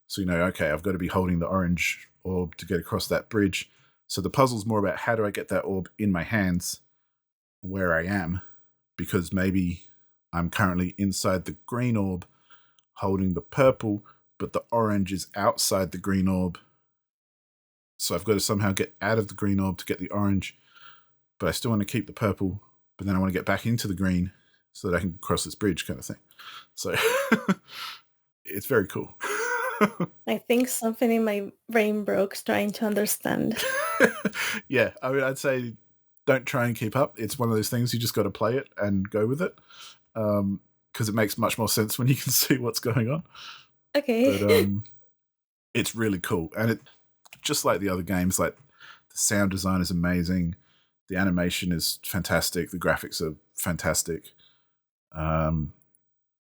So okay, I've got to be holding the orange orb to get across that bridge. So the puzzle's more about how do I get that orb in my hands where I am, because maybe I'm currently inside the green orb holding the purple, but the orange is outside the green orb. So I've got to somehow get out of the green orb to get the orange, but I still want to keep the purple, but then I want to get back into the green so that I can cross this bridge kind of thing. So it's very cool. I think something in my brain broke trying to understand. Yeah, I mean, I'd say don't try and keep up. It's one of those things you just got to play it and go with it, because it makes much more sense when you can see what's going on. Okay. But it's really cool, and it just like the other games. Like, the sound design is amazing, the animation is fantastic, the graphics are fantastic.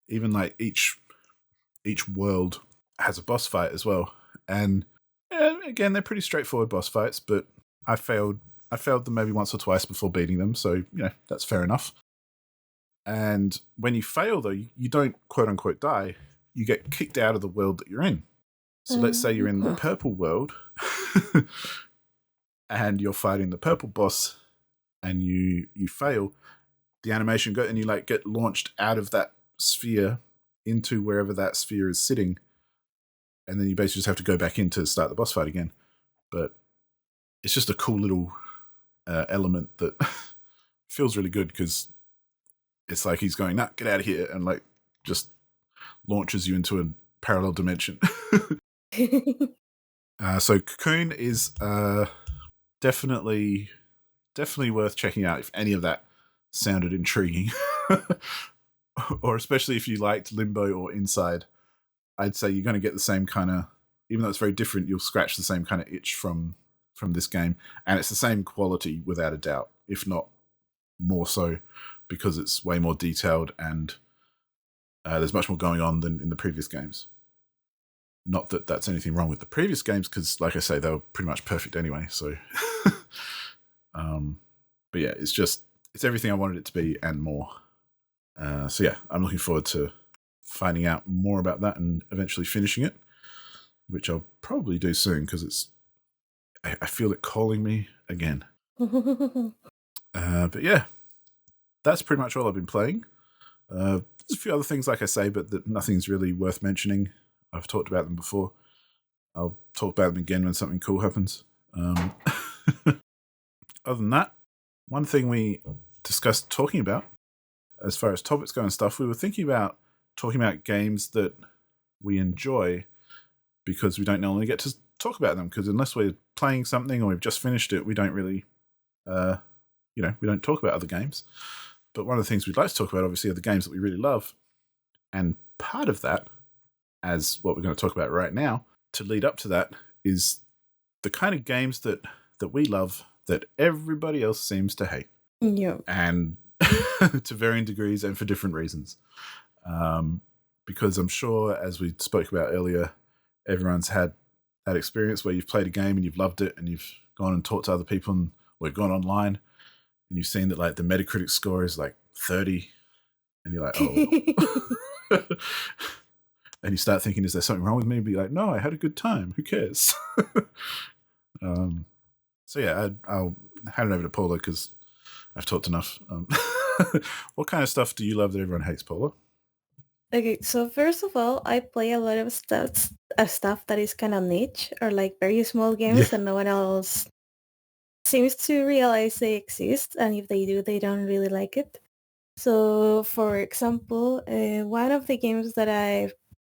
Even like each world has a boss fight as well, and again, they're pretty straightforward boss fights. But I failed them maybe once or twice before beating them, so that's fair enough. And when you fail, though, you don't quote unquote die. You get kicked out of the world that you're in. So let's say you're in the purple world and you're fighting the purple boss and you fail. The animation and you like get launched out of that sphere into wherever that sphere is sitting, and then you basically just have to go back in to start the boss fight again. But it's just a cool little element that feels really good, because it's like he's going, "Nah, get out of here," and like just launches you into a parallel dimension. So Cocoon is definitely worth checking out if any of that sounded intriguing. Or especially if you liked Limbo or Inside, I'd say you're going to get the same kind of, even though it's very different, you'll scratch the same kind of itch from this game. And it's the same quality without a doubt, if not more so, because it's way more detailed and there's much more going on than in the previous games. Not that that's anything wrong with the previous games, because like I say, they were pretty much perfect anyway. So, but yeah, it's everything I wanted it to be and more. So yeah, I'm looking forward to finding out more about that and eventually finishing it, which I'll probably do soon, because I feel it calling me again. But yeah, that's pretty much all I've been playing. There's a few other things, like I say, but nothing's really worth mentioning. I've talked about them before. I'll talk about them again when something cool happens. Other than that, one thing we discussed talking about, as far as topics go and stuff, we were thinking about talking about games that we enjoy, because we don't normally get to talk about them, because unless we're playing something or we've just finished it, we don't really, we don't talk about other games. But one of the things we'd like to talk about, obviously, are the games that we really love. And part of that, as what we're going to talk about right now, to lead up to that, is the kind of games that we love that everybody else seems to hate. Yeah. And to varying degrees and for different reasons. Because I'm sure, as we spoke about earlier, everyone's had that experience where you've played a game and you've loved it and you've gone and talked to other people and we've gone online and you've seen that like the Metacritic score is like 30 and you're like, oh. And you start thinking, is there something wrong with me? Be like, no, I had a good time. Who cares? So yeah, I'll hand it over to Paula because I've talked enough. What kind of stuff do you love that everyone hates, Paula? Okay, so first of all, I play a lot of stuff that is kind of niche or like very small games that no one else seems to realize they exist, and if they do, they don't really like it. So, for example, one of the games that I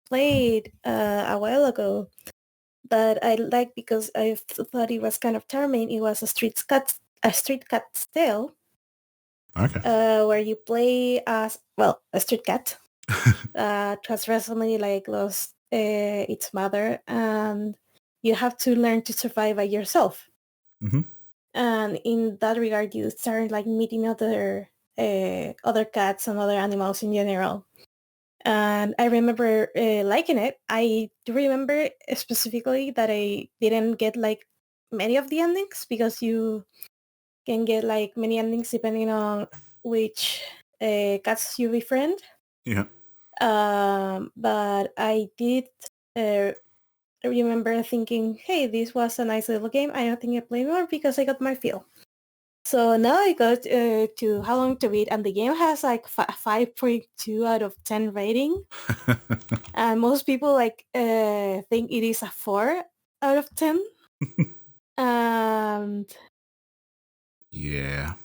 played a while ago that I liked because I thought it was kind of charming, it was a Street Cat's Tale. Okay. Where you play as, well, a street cat has recently like lost its mother, and you have to learn to survive by yourself. Mm-hmm. And in that regard, you start like meeting other cats and other animals in general. And I remember liking it. I do remember specifically that I didn't get like many of the endings because you can get like many endings depending on which cats you befriend. Yeah. But I did remember thinking, hey, this was a nice little game. I don't think I play more because I got my feel. So now I got to How Long to Beat, and the game has like 5.2 out of 10 rating. And most people like think it is a 4 out of 10. And yeah,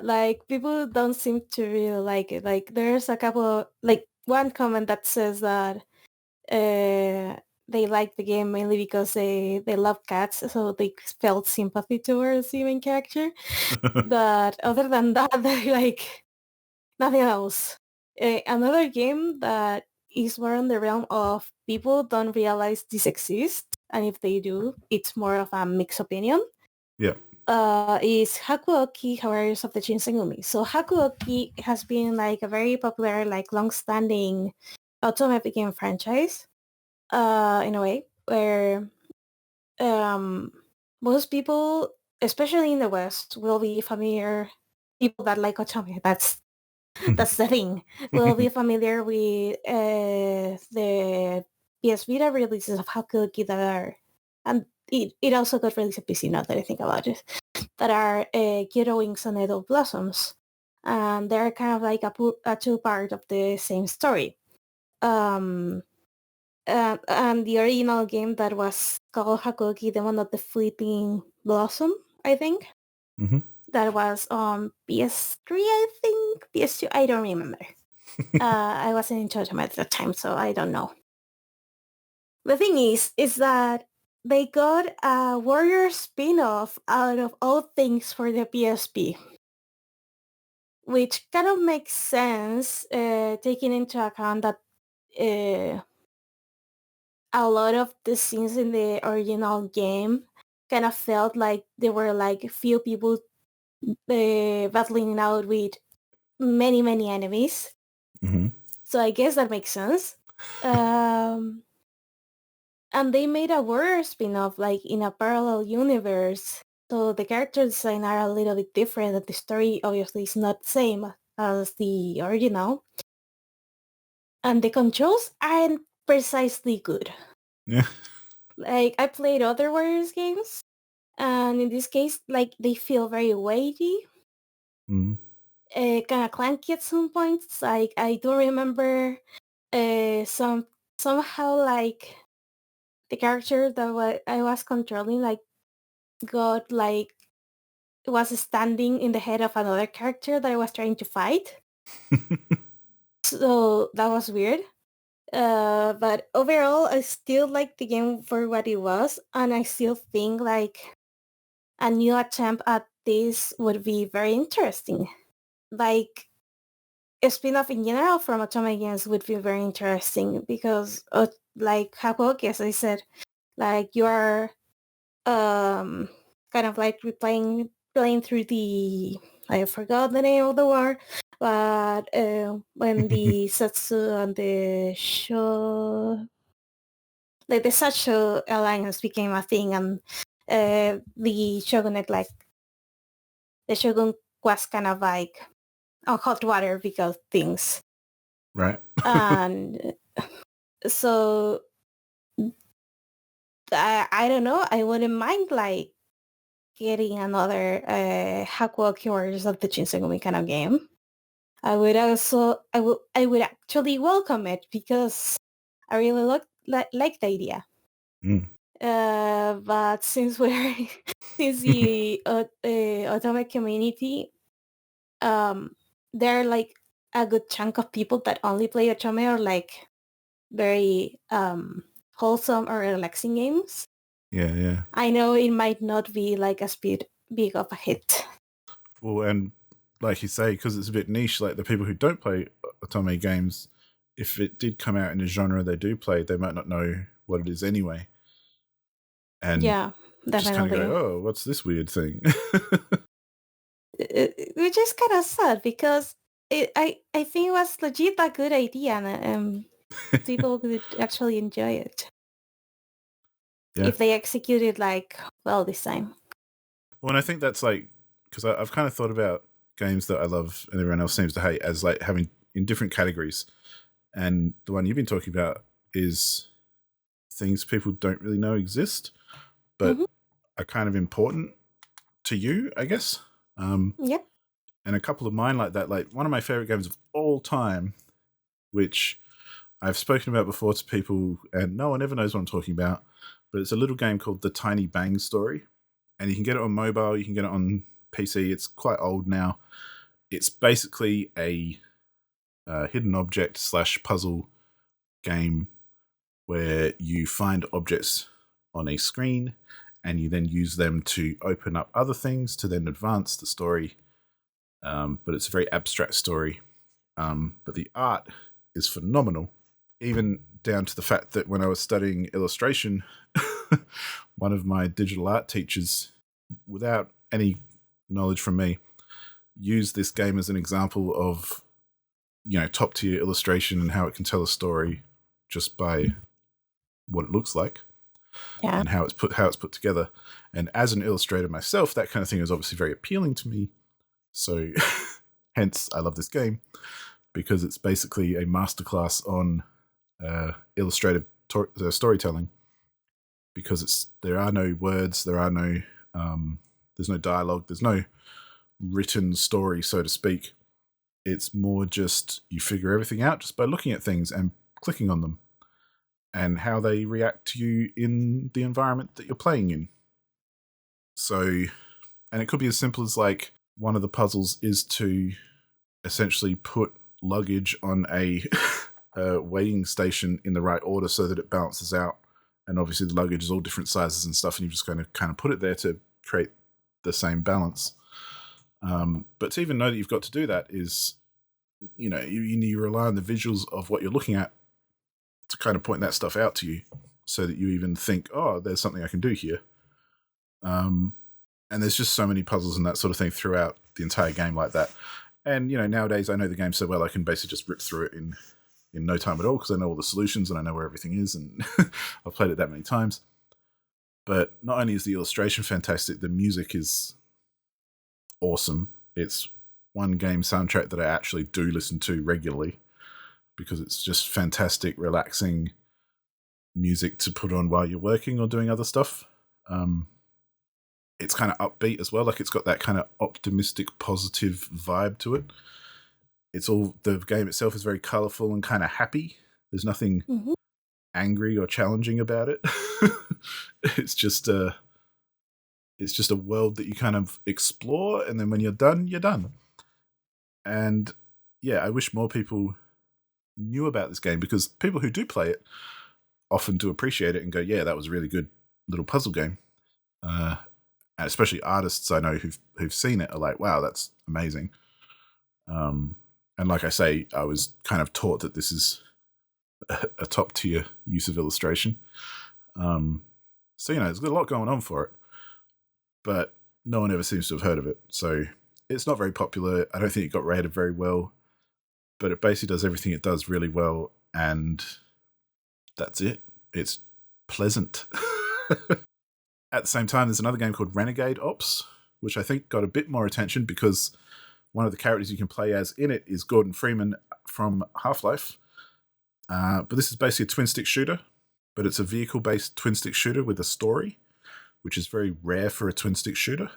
like people don't seem to really like it. Like there's a couple, like one comment that says that they like the game mainly because they love cats, so they felt sympathy towards the main character. But other than that, they like nothing else. Another game that is more in the realm of people don't realize this exists, and if they do, it's more of a mixed opinion. Yeah. Is Hakuoki Warriors of the Shinsengumi. So Hakuoki has been like a very popular, like long-standing Otome game franchise, in a way, where most people, especially in the West, will be familiar. People that like Otome, that's the thing. Will be familiar with the PS Vita releases of Hakuoki that are, and it also got released on PC now that I think about it, that are Kyoto Wings and Idle Blossoms. And they're kind of like a two-part of the same story. And the original game that was called Hakuoki, the one of the Fleeting Blossom, I think. Mm-hmm. That was on PS3, I think. PS2, I don't remember. I wasn't in Totoma at the time, so I don't know. The thing is that they got a Warrior spin-off out of all things for the PSP. Which kind of makes sense, taking into account that a lot of the scenes in the original game kind of felt like there were like few people battling it out with many enemies. Mm-hmm. So I guess that makes sense. And they made a Warrior spin-off like in a parallel universe. So the character design are a little bit different, and the story obviously is not the same as the original. And the controls aren't precisely good. Yeah. Like I played other Warriors games, and in this case, like they feel very weighty, Mm. kind of clanky at some points. Like I do remember somehow like the character that I was controlling like got like was standing in the head of another character that I was trying to fight. So that was weird. But overall, I still like the game for what it was, and I still think like a new attempt at this would be very interesting. Like a spin-off in general from Otome games would be very interesting because, like Hakuoki, as I said, like you are kind of like playing through the, I forgot the name of the war, but when the Satsu and the Sho, like the Satsu alliance became a thing, and the shogunate, like the shogun was kind of like on hot water because things. Right. And so I don't know. I wouldn't mind like getting another Hakuo Killers of the Shinsengumi kind of game. I would actually welcome it because I really like the idea. Mm. But since we're since the Otome community, there are like a good chunk of people that only play Otome or like very wholesome or relaxing games. Yeah. I know it might not be like as big of a hit. Well, and like you say, because it's a bit niche, like the people who don't play Otome games, if it did come out in a genre they do play, they might not know what it is anyway. And yeah, just kind definitely. of go, oh, what's this weird thing? Which is kind of sad because I think it was legit a good idea and people could actually enjoy it. Yeah. If they execute it like well this time. Well, and I think that's like, because I've kind of thought about games that I love and everyone else seems to hate as like having in different categories. And the one you've been talking about is things people don't really know exist, but are kind of important to you, I guess. Yeah. And a couple of mine like that, like one of my favorite games of all time, which I've spoken about before to people and no one ever knows what I'm talking about, but it's a little game called The Tiny Bang Story. And you can get it on mobile, you can get it on PC. It's quite old now. It's basically a hidden object / puzzle game where you find objects on a screen and you then use them to open up other things to then advance the story. But it's a very abstract story. But the art is phenomenal, even down to the fact that when I was studying illustration, one of my digital art teachers, without any knowledge from me, used this game as an example of, top tier illustration and how it can tell a story just by what it looks like. Yeah. And how it's put together. And as an illustrator myself, that kind of thing is obviously very appealing to me. So hence I love this game, because it's basically a masterclass on illustrative storytelling, because there are no words, there's no dialogue, there's no written story, so to speak. It's more just you figure everything out just by looking at things and clicking on them and how they react to you in the environment that you're playing in. So, and it could be as simple as like one of the puzzles is to essentially put luggage on a weighing station in the right order so that it balances out. And obviously the luggage is all different sizes and stuff, and you're just going to kind of put it there to create the same balance. But to even know that you've got to do that is, you rely on the visuals of what you're looking at to kind of point that stuff out to you so that you even think, oh, there's something I can do here. And there's just so many puzzles and that sort of thing throughout the entire game like that. And, nowadays I know the game so well I can basically just rip through it in no time at all because I know all the solutions and I know where everything is, and I've played it that many times. But not only is the illustration fantastic, the music is awesome. It's one game soundtrack that I actually do listen to regularly because it's just fantastic, relaxing music to put on while you're working or doing other stuff. It's kind of upbeat as well. Like it's got that kind of optimistic, positive vibe to it. The game itself is very colorful and kind of happy. There's nothing angry or challenging about it. It's just a world that you kind of explore, and then when you're done, you're done. And yeah, I wish more people knew about this game, because people who do play it often do appreciate it and go, yeah, that was a really good little puzzle game. And especially artists I know who've seen it are like, wow, that's amazing. And like I say, I was kind of taught that this is a top tier use of illustration. So, there's a lot going on for it, but no one ever seems to have heard of it. So it's not very popular. I don't think it got rated very well, but it basically does everything it does really well. And that's it. It's pleasant. at the same time, there's another game called Renegade Ops, which I think got a bit more attention because one of the characters you can play as in it is Gordon Freeman from Half-Life. But this is basically a twin-stick shooter, but it's a vehicle-based twin-stick shooter with a story, which is very rare for a twin-stick shooter.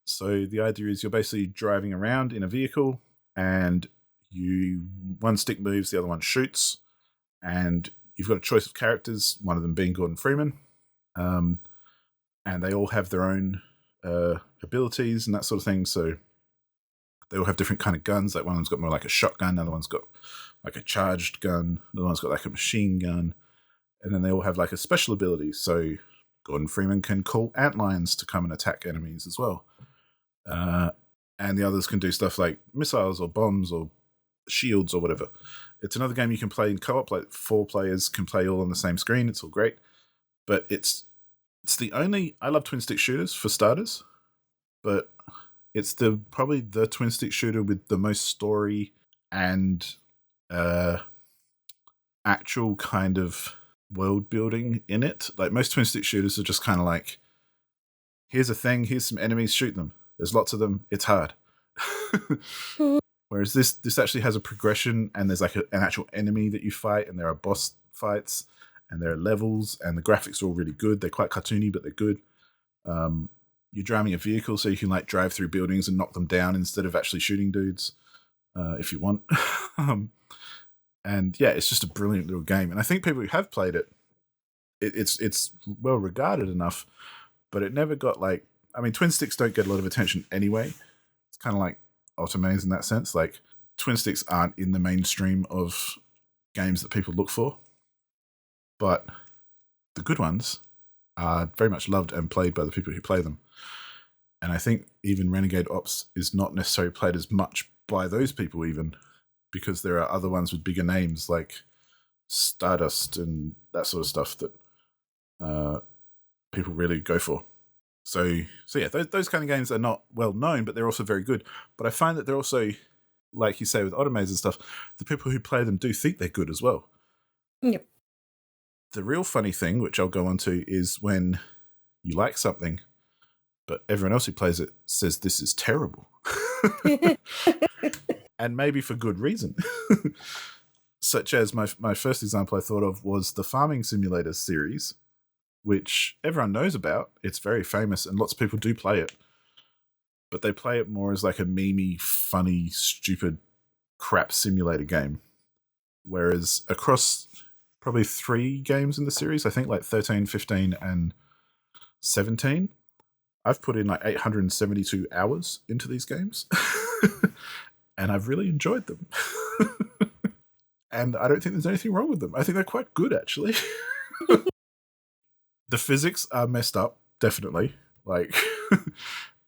So the idea is you're basically driving around in a vehicle, and one stick moves, the other one shoots, and you've got a choice of characters, one of them being Gordon Freeman, and they all have their own abilities and that sort of thing. So they all have different kind of guns. Like one of them's got more like a shotgun, another one's got like a charged gun, another one's got like a machine gun, and then they all have like a special ability. So Gordon Freeman can call antlions to come and attack enemies as well. And the others can do stuff like missiles or bombs or shields or whatever. It's another game you can play in co-op, like 4 players can play all on the same screen. It's all great. But it's the only... I love twin-stick shooters, for starters, but it's probably the twin-stick shooter with the most story and actual kind of world building in it. Like most twin-stick shooters are just kind of like, here's a thing, here's some enemies, shoot them. There's lots of them, it's hard. Whereas this actually has a progression, and there's like an actual enemy that you fight, and there are boss fights, and there are levels, and the graphics are all really good. They're quite cartoony, but they're good. You're driving a vehicle, so you can like drive through buildings and knock them down instead of actually shooting dudes, if you want. And yeah, it's just a brilliant little game. And I think people who have played it, it's well regarded enough, but it never got like... I mean, twin sticks don't get a lot of attention anyway. It's kind of like Otomes in that sense. Like, twin sticks aren't in the mainstream of games that people look for. But the good ones are very much loved and played by the people who play them. And I think even Renegade Ops is not necessarily played as much by those people even, because there are other ones with bigger names like Stardust and that sort of stuff that people really go for. So yeah, those kind of games are not well known, but they're also very good. But I find that they're also, like you say with Otomes and stuff, the people who play them do think they're good as well. Yep. The real funny thing, which I'll go on to, is when you like something, but everyone else who plays it says this is terrible. And maybe for good reason. Such as my first example I thought of was the Farming Simulator series, which everyone knows about. It's very famous and lots of people do play it. But they play it more as like a memey, funny, stupid crap simulator game. Whereas across probably 3 games in the series, I think like 13, 15, and 17, I've put in like 872 hours into these games. And I've really enjoyed them. And I don't think there's anything wrong with them. I think they're quite good, actually. The physics are messed up, definitely. Like,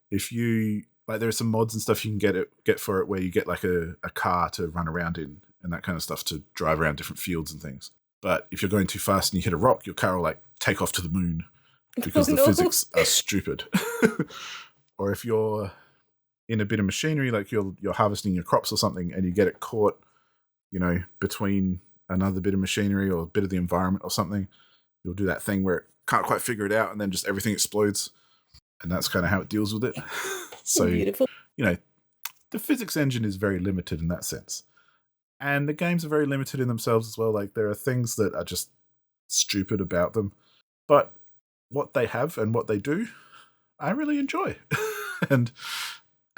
if you... Like, there are some mods and stuff you can get for it where you get like a car to run around in and that kind of stuff to drive around different fields and things. But if you're going too fast and you hit a rock, your car will like take off to the moon because the physics are stupid. Or if you're in a bit of machinery, like you're harvesting your crops or something and you get it caught, you know, between another bit of machinery or a bit of the environment or something, you'll do that thing where it can't quite figure it out and then just everything explodes. And that's kind of how it deals with it. So, Beautiful. You know, the physics engine is very limited in that sense. And the games are very limited in themselves as well. Like, there are things that are just stupid about them. But what they have and what they do, I really enjoy. and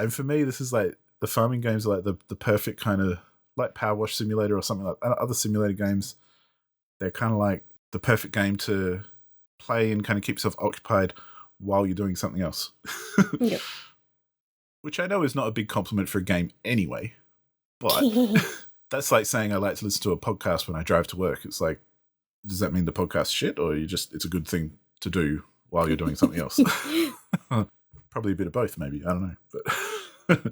for me, this is like, the farming games are like the perfect kind of, like Power Wash Simulator or something like that. Other simulator games, they're kind of like the perfect game to play and kind of keep yourself occupied while you're doing something else. Yep. Which I know is not a big compliment for a game anyway, but that's like saying I like to listen to a podcast when I drive to work. It's like, does that mean the podcast shit, or it's a good thing to do while you're doing something else? Probably a bit of both, maybe. I don't know.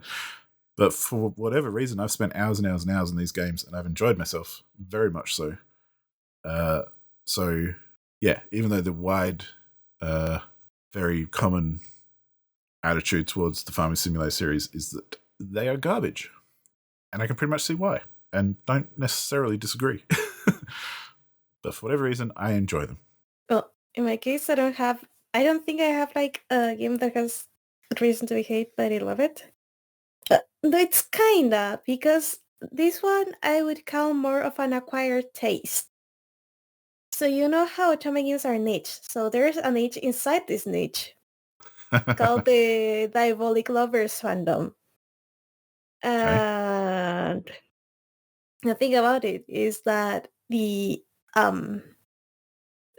But for whatever reason, I've spent hours and hours and hours in these games, and I've enjoyed myself very much so. So, yeah, even though the wide, very common attitude towards the Farming Simulator series is that they are garbage. And I can pretty much see why, and don't necessarily disagree. But for whatever reason, I enjoy them. Well, In my case, I don't think I have like a game that has a reason to be hate, but I love it. No, it's kinda, because this one I would call more of an acquired taste. So you know how Otome games are niche. So there's a niche inside this niche called the Diabolic Lovers fandom. Okay. And the thing about it is that um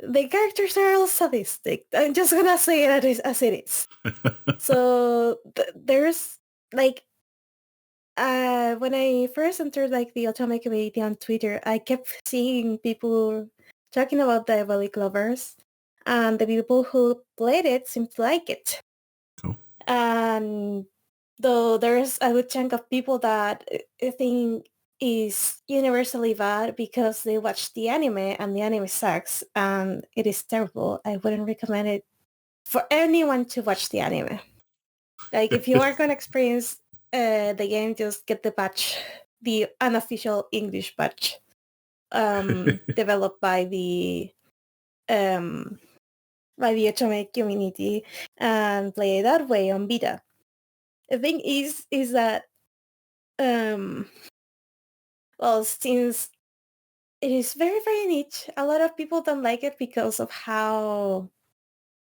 the characters are all sadistic. I'm just gonna say it as it is. So there's like when I first entered like the Otome community on Twitter, I kept seeing people talking about Diabolic Lovers, and the people who played it seemed to like it. Cool. And though there's a good chunk of people that I think is universally bad because they watch the anime and the anime sucks and it is terrible. I wouldn't recommend it for anyone to watch the anime. Like if you are going to experience the game, just get the patch, the unofficial English patch developed um, by the Otome community and play it that way on beta. The thing is that well, since it is very, very niche, a lot of people don't like it because of how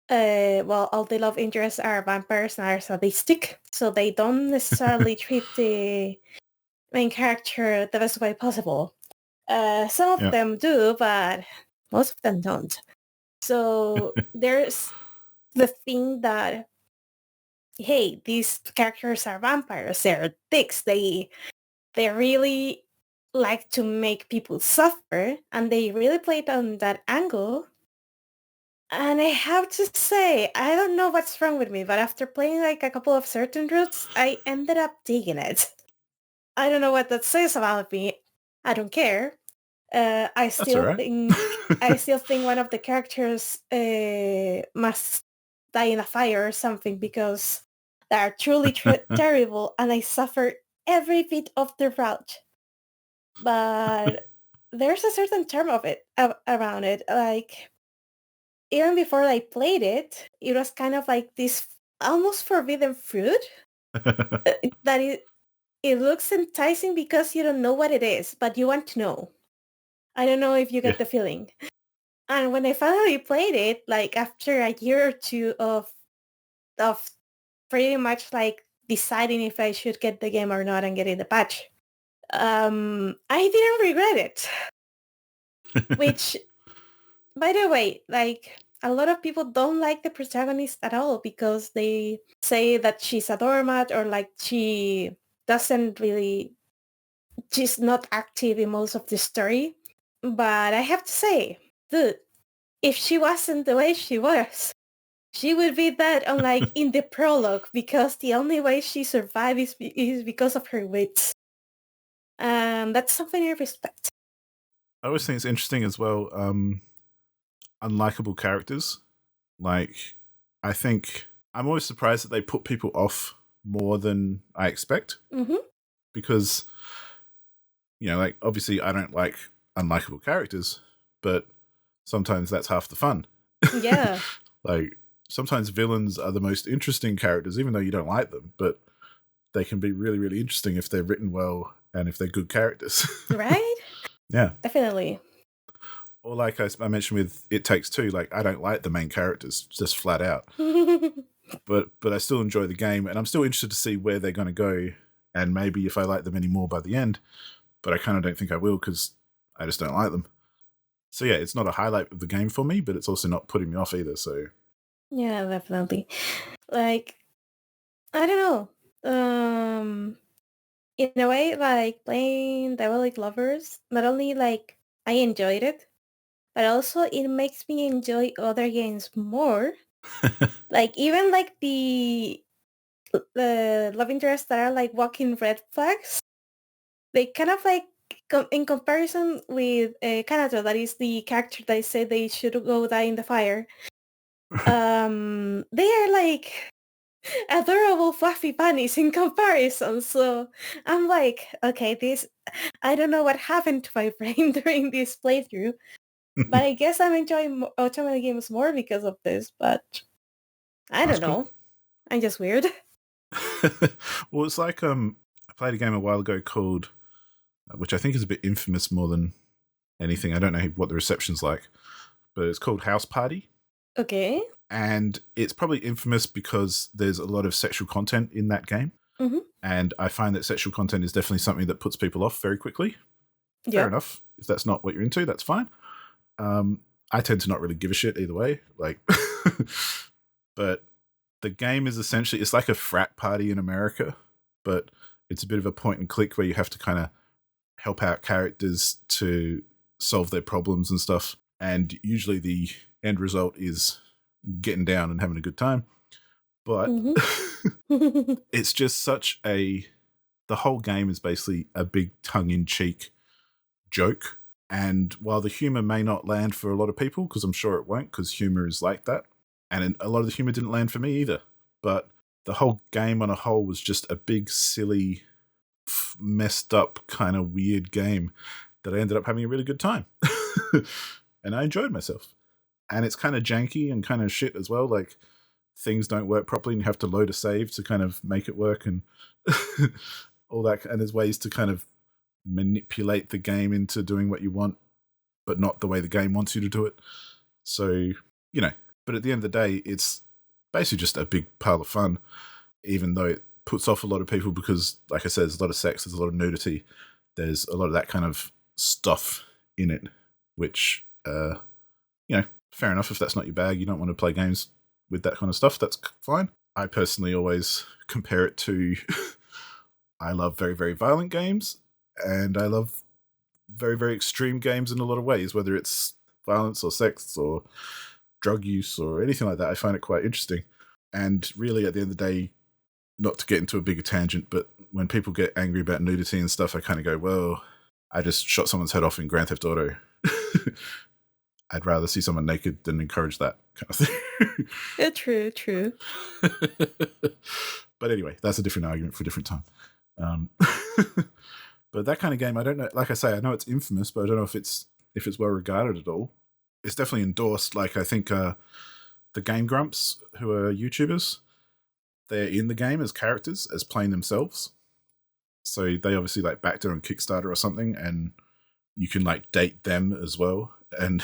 well, all the love interests are vampires and are sadistic, so they don't necessarily treat the main character the best way possible. Some of them do, but most of them don't. So there's the thing that, hey, these characters are vampires, they're dicks, they really like to make people suffer, and they really play it on that angle. And I have to say, I don't know what's wrong with me, but after playing like a couple of certain routes, I ended up digging it. I don't know what that says about me. I don't care. I That's all still right. think one of the characters must die in a fire or something because they are truly terrible, and I suffer every bit of the route. But there's a certain term of it around it. Like even before I played it, it was kind of like this almost forbidden fruit that it looks enticing because you don't know what it is, but you want to know. I don't know if you Yeah. get the feeling. And when I finally played it, like after a year or two of pretty much like deciding if I should get the game or not and getting the patch, I didn't regret it. Which, by the way, like a lot of people don't like the protagonist at all because they say that she's a doormat or like doesn't really she's not active in most of the story. But I have to say, dude, if she wasn't the way she was, she would be dead on like in the prologue because the only way she survived is because of her wits. That's something I respect. I always think it's interesting as well, unlikable characters. Like, I think I'm always surprised that they put people off more than I expect. Mm-hmm. Because, like, obviously I don't like unlikable characters, but sometimes that's half the fun. Yeah. Like, sometimes villains are the most interesting characters, even though you don't like them, but they can be really, really interesting if they're written well and if they're good characters. Right? Yeah. Definitely. Or like I mentioned with It Takes Two, like I don't like the main characters, just flat out. But I still enjoy the game, and I'm still interested to see where they're going to go, and maybe if I like them anymore by the end. But I kind of don't think I will because I just don't like them. So yeah, it's not a highlight of the game for me, but it's also not putting me off either. So Yeah, definitely. Like, I don't know. In a way, like playing Diabolic Lovers, not only like I enjoyed it, but also it makes me enjoy other games more. Like even like the love interests that are like walking red flags, they kind of like in comparison with Canada, that is the character that I said they should go die in the fire. They are like adorable fluffy bunnies in comparison. So I'm like, okay, this I don't know what happened to my brain during this playthrough, But I guess I'm enjoying Otome games more because of this, but I That's don't cool. know. I'm just weird. Well, it's like I played a game a while ago called, which I think is a bit infamous more than anything. I don't know what the reception's like, but it's called House Party. Okay. And it's probably infamous because there's a lot of sexual content in that game. Mm-hmm. And I find that sexual content is definitely something that puts people off very quickly. Fair Yep. enough. If that's not what you're into, that's fine. I tend to not really give a shit either way. Like, but the game is essentially, it's like a frat party in America, but it's a bit of a point and click where you have to kind of help out characters to solve their problems and stuff. And usually the end result is getting down and having a good time. But Mm-hmm. it's just such a, the whole game is basically a big tongue-in-cheek joke. And while the humor may not land for a lot of people, because I'm sure it won't, because humor is like that, and a lot of the humor didn't land for me either, but the whole game on a whole was just a big, silly, messed up, kind of weird game that I ended up having a really good time. And I enjoyed myself. And it's kind of janky and kind of shit as well. Like, things don't work properly and you have to load a save to kind of make it work and all that. And there's ways to kind of manipulate the game into doing what you want, but not the way the game wants you to do it. So, but at the end of the day, it's basically just a big pile of fun, even though it puts off a lot of people because, like I said, there's a lot of sex, there's a lot of nudity, there's a lot of that kind of stuff in it, which, fair enough. If that's not your bag, you don't want to play games with that kind of stuff, that's fine. I personally always compare it to I love very, very violent games, and I love very, very extreme games in a lot of ways, whether it's violence or sex or drug use or anything like that. I find it quite interesting. And really, at the end of the day, not to get into a bigger tangent, but when people get angry about nudity and stuff, I kind of go, well, I just shot someone's head off in Grand Theft Auto. I'd rather see someone naked than encourage that kind of thing. Yeah, true. But anyway, that's a different argument for a different time. But that kind of game, I don't know. Like I say, I know it's infamous, but I don't know if it's well regarded at all. It's definitely endorsed. Like, I think the Game Grumps, who are YouTubers, they're in the game as characters, as playing themselves. So they obviously like backed it on Kickstarter or something, and you can like date them as well. And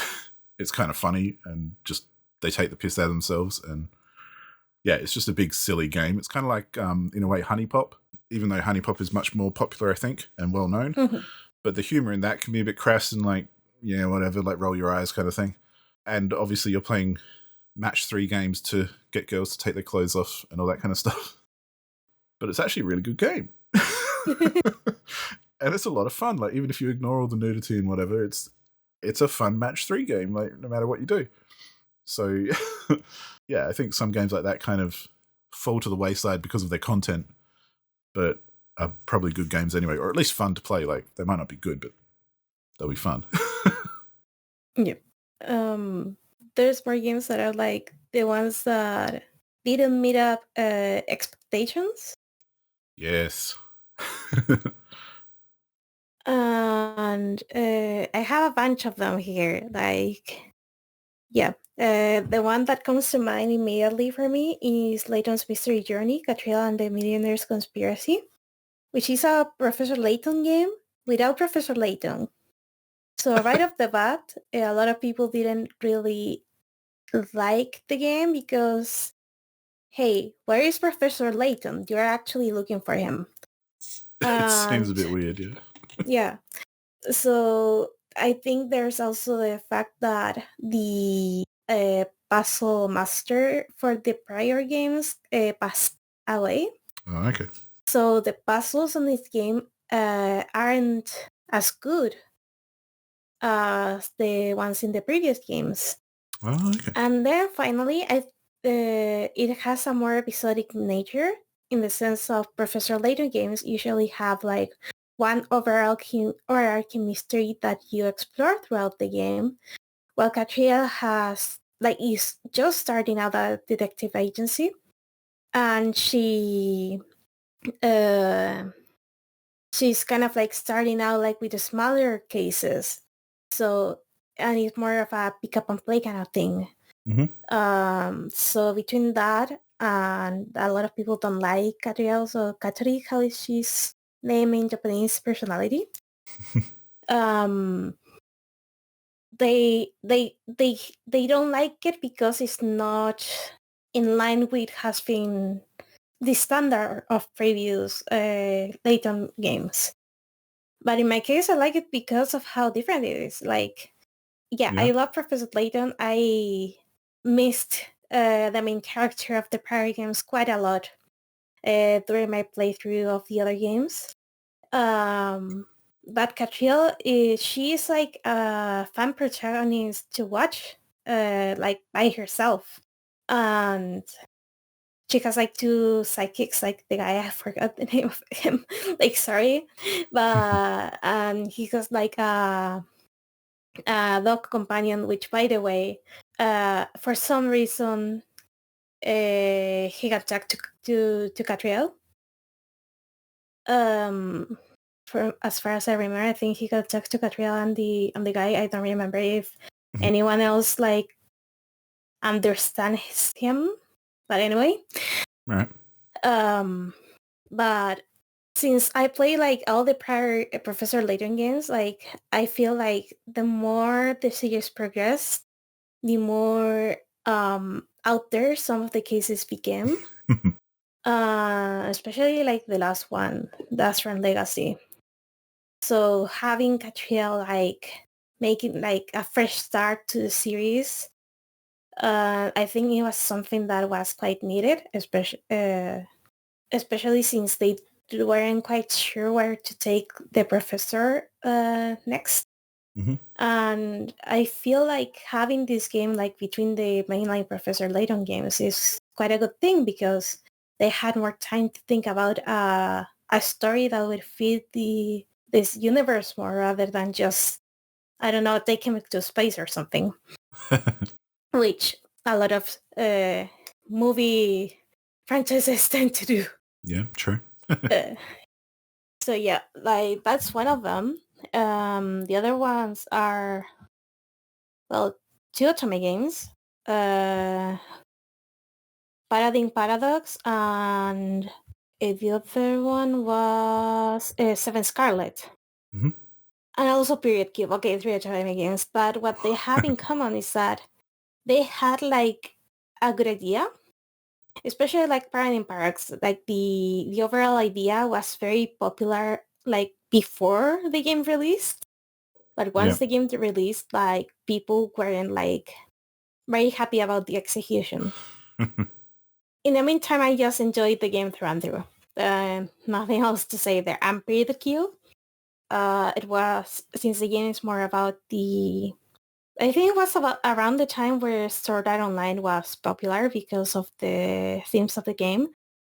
it's kind of funny, and just they take the piss out of themselves. And yeah, it's just a big silly game. It's kind of like, in a way, Honey Pop, even though Honey Pop is much more popular, I think, and well known. Mm-hmm. But the humor in that can be a bit crass and like, yeah, whatever, like roll your eyes kind of thing. And obviously you're playing match 3 games to get girls to take their clothes off and all that kind of stuff. But it's actually a really good game. And it's a lot of fun. Like, even if you ignore all the nudity and whatever, it's a fun match 3 game, like, no matter what you do. So yeah, I think some games like that kind of fall to the wayside because of their content, but are probably good games anyway, or at least fun to play. Like, they might not be good, but they'll be fun. Yep. There's more games that are like the ones that didn't meet up expectations. Yes. And I have a bunch of them here. Like, yeah. The one that comes to mind immediately for me is Layton's Mystery Journey, Catriel and the Millionaire's Conspiracy, which is a Professor Layton game without Professor Layton. So right off the bat, a lot of people didn't really like the game because, hey, where is Professor Layton? You're actually looking for him. It seems a And bit weird, yeah. yeah. So I think there's also the fact that the puzzle master for the prior games passed away. Oh, okay. So the puzzles in this game aren't as good as the ones in the previous games. Oh, okay. And then finally, it has a more episodic nature in the sense of Professor Layton games usually have like one overarching mystery that you explore throughout the game, while Catriel is just starting out a detective agency, and she's kind of like starting out like with the smaller cases. So and it's more of a pick up and play kind of thing. So between that and a lot of people don't like Katriel, so Katori, how is she's name in Japanese personality? They don't like it because it's not in line with has been the standard of previous Layton games. But in my case, I like it because of how different it is. Like, yeah. I love Professor Layton. I missed the main character of the prior games quite a lot during my playthrough of the other games. But Catriel, she is like a fan protagonist to watch, like by herself. And she has like two sidekicks, like the guy, I forgot the name of him, like sorry. But he has like a dog companion, which by the way, for some reason, he got talked to Catriel. For as far as I remember, I think he got talked to Catriel and the guy. I don't remember if anyone else like understands him. But anyway. Right. But since I play like all the prior Professor Layton games, like I feel like the more the series progressed, the more out there some of the cases became. Especially like the last one, the Astron Legacy. So having Catriel like making like a fresh start to the series, I think it was something that was quite needed, especially since they weren't quite sure where to take the professor next. And I feel like having this game like between the mainline Professor Layton games is quite a good thing because they had more time to think about a story that would fit this universe more rather than just, I don't know, take him to space or something. Which a lot of movie franchises tend to do. Yeah, true. So yeah, like that's one of them. The other ones are, well, two Otome games. Paradigm Paradox, and the other one was Seven Scarlet. And also Period Cube. Okay, three Otome games. But what they have in common is that they had like a good idea, especially like Paradigm Paradox. Like the overall idea was very popular like before the game released. But once the game released, like people weren't like very happy about the execution. In the meantime, I just enjoyed the game through and through. Nothing else to say there. And Period Cube, it was, since the game is more about I think it was about around the time where Sword Art Online was popular because of the themes of the game.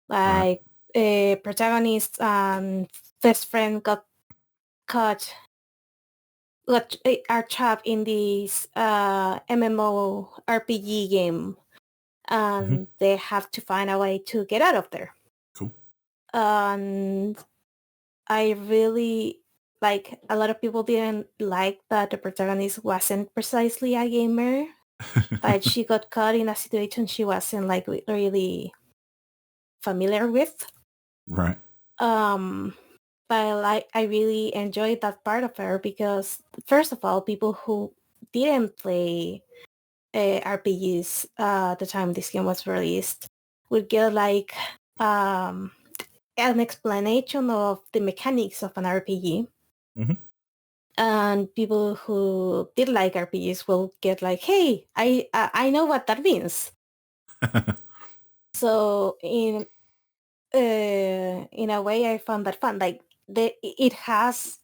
Like, protagonist and best friend got are trapped in this MMO RPG game, and they have to find a way to get out of there. Cool. And I really, like, a lot of people didn't like that the protagonist wasn't precisely a gamer, but she got caught in a situation she wasn't like really familiar with. Right. But like, I really enjoyed that part of her because, first of all, people who didn't play RPGs at the time this game was released would get like an explanation of the mechanics of an RPG. And people who did like RPGs will get like, hey, I know what that means. So in a way, I found that fun. Like, it has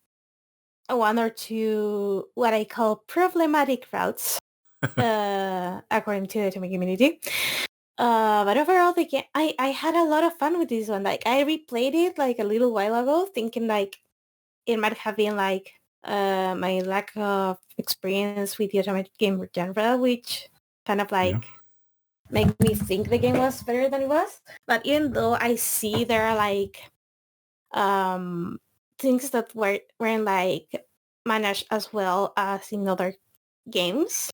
one or two what I call problematic routes, according to the Otome community. But overall, the game, I had a lot of fun with this one. Like, I replayed it like a little while ago, thinking like it might have been like my lack of experience with the Otome game genre, which kind of like made me think the game was better than it was. But even though I see there are like things that weren't like managed as well as in other games,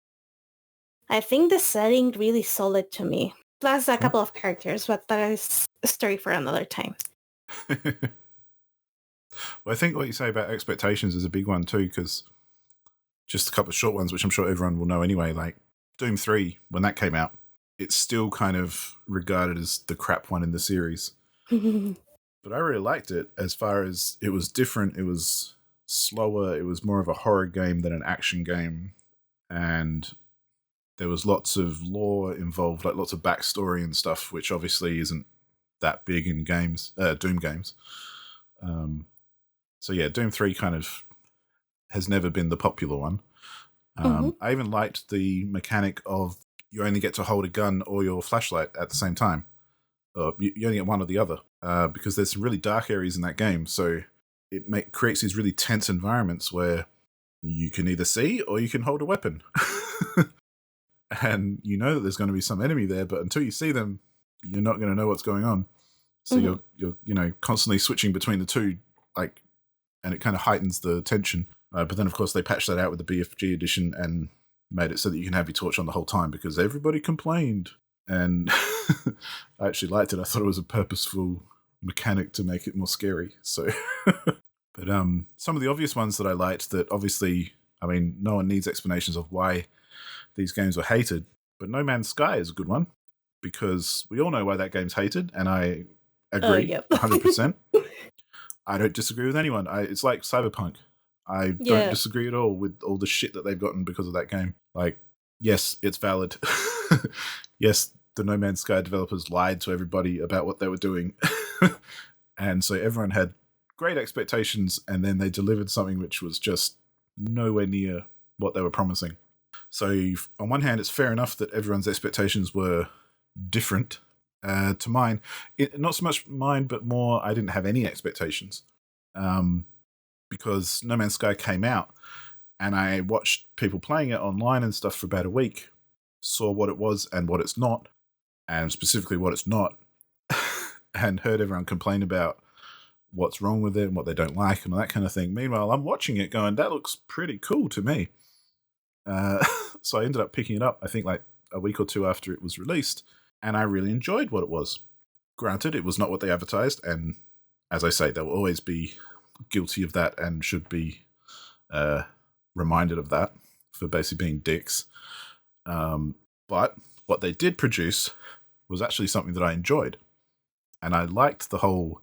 I think the setting really sold it to me. Plus a couple of characters, but that is a story for another time. Well, I think what you say about expectations is a big one too, because just a couple of short ones, which I'm sure everyone will know anyway, like Doom 3, when that came out, it's still kind of regarded as the crap one in the series. But I really liked it as far as it was different, it was slower, it was more of a horror game than an action game, and there was lots of lore involved, like lots of backstory and stuff, which obviously isn't that big in games, Doom games. So yeah, Doom 3 kind of has never been the popular one. I even liked the mechanic of you only get to hold a gun or your flashlight at the same time. You only get one or the other, because there's some really dark areas in that game. So it creates these really tense environments where you can either see or you can hold a weapon. And you know that there's going to be some enemy there, but until you see them, you're not going to know what's going on. So you're constantly switching between the two, like, and it kind of heightens the tension. But then, of course, they patched that out with the BFG edition and made it so that you can have your torch on the whole time because everybody complained. And I actually liked it. I thought it was a purposeful mechanic to make it more scary. So, but some of the obvious ones that I liked that obviously, I mean, no one needs explanations of why these games were hated, but No Man's Sky is a good one because we all know why that game's hated, and I agree 100%. I don't disagree with anyone. It's like Cyberpunk. I don't disagree at all with all the shit that they've gotten because of that game. Like, yes, it's valid. Yes, the No Man's Sky developers lied to everybody about what they were doing. And so everyone had great expectations, and then they delivered something which was just nowhere near what they were promising. So on one hand, it's fair enough that everyone's expectations were different to mine. Not so much mine, but more I didn't have any expectations. Because No Man's Sky came out, and I watched people playing it online and stuff for about a week, saw what it was and what it's not, and specifically what it's not, and heard everyone complain about what's wrong with it and what they don't like and all that kind of thing. Meanwhile, I'm watching it going, that looks pretty cool to me. So I ended up picking it up, I think like a week or two after it was released, and I really enjoyed what it was. Granted, it was not what they advertised, and as I say, they'll always be guilty of that and should be reminded of that for basically being dicks. But what they did produce was actually something that I enjoyed. And I liked the whole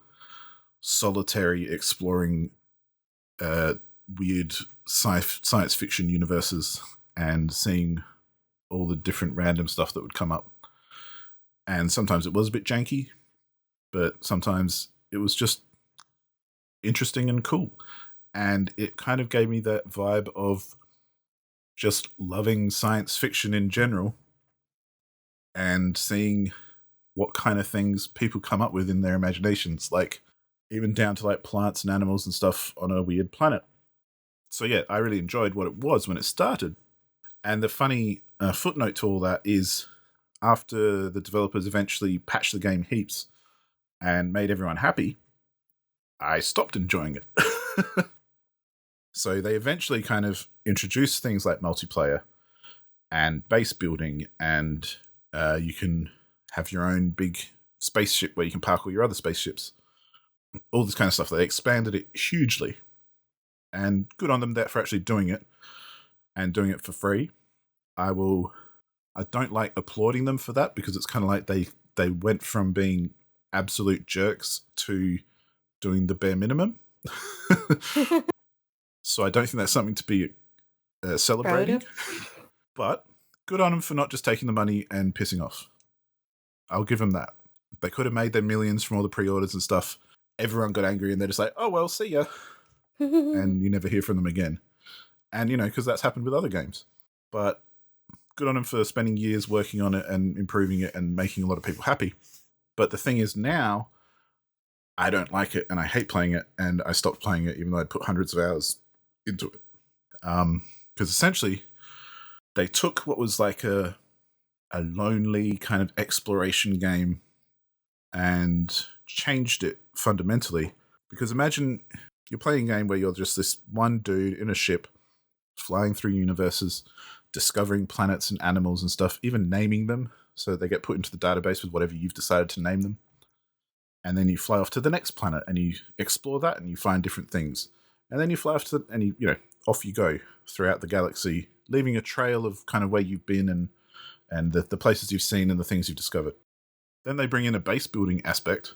solitary exploring weird science fiction universes and seeing all the different random stuff that would come up. And sometimes it was a bit janky, but sometimes it was just interesting and cool. And it kind of gave me that vibe of just loving science fiction in general and seeing what kind of things people come up with in their imaginations, like even down to like plants and animals and stuff on a weird planet. So yeah, I really enjoyed what it was when it started. And the funny footnote to all that is after the developers eventually patched the game heaps and made everyone happy, I stopped enjoying it. So they eventually kind of introduced things like multiplayer and base building, and you can have your own big spaceship where you can park all your other spaceships. All this kind of stuff. They expanded it hugely. And good on them for actually doing it and doing it for free. I don't like applauding them for that because it's kind of like they went from being absolute jerks to doing the bare minimum. So I don't think that's something to be celebrating. But good on them for not just taking the money and pissing off. I'll give them that. They could have made their millions from all the pre-orders and stuff. Everyone got angry and they're just like, oh, well, see ya. And you never hear from them again. And, because that's happened with other games. But good on them for spending years working on it and improving it and making a lot of people happy. But the thing is now, I don't like it and I hate playing it, and I stopped playing it even though I'd put hundreds of hours into it. Because essentially, they took what was like a lonely kind of exploration game and changed it fundamentally. Because imagine you're playing a game where you're just this one dude in a ship flying through universes. discovering planets and animals and stuff, even naming them, so they get put into the database with whatever you've decided to name them. And then you fly off to the next planet and you explore that and you find different things. And then you fly off to and you off you go throughout the galaxy, leaving a trail of kind of where you've been and the places you've seen and the things you've discovered. Then they bring in a base building aspect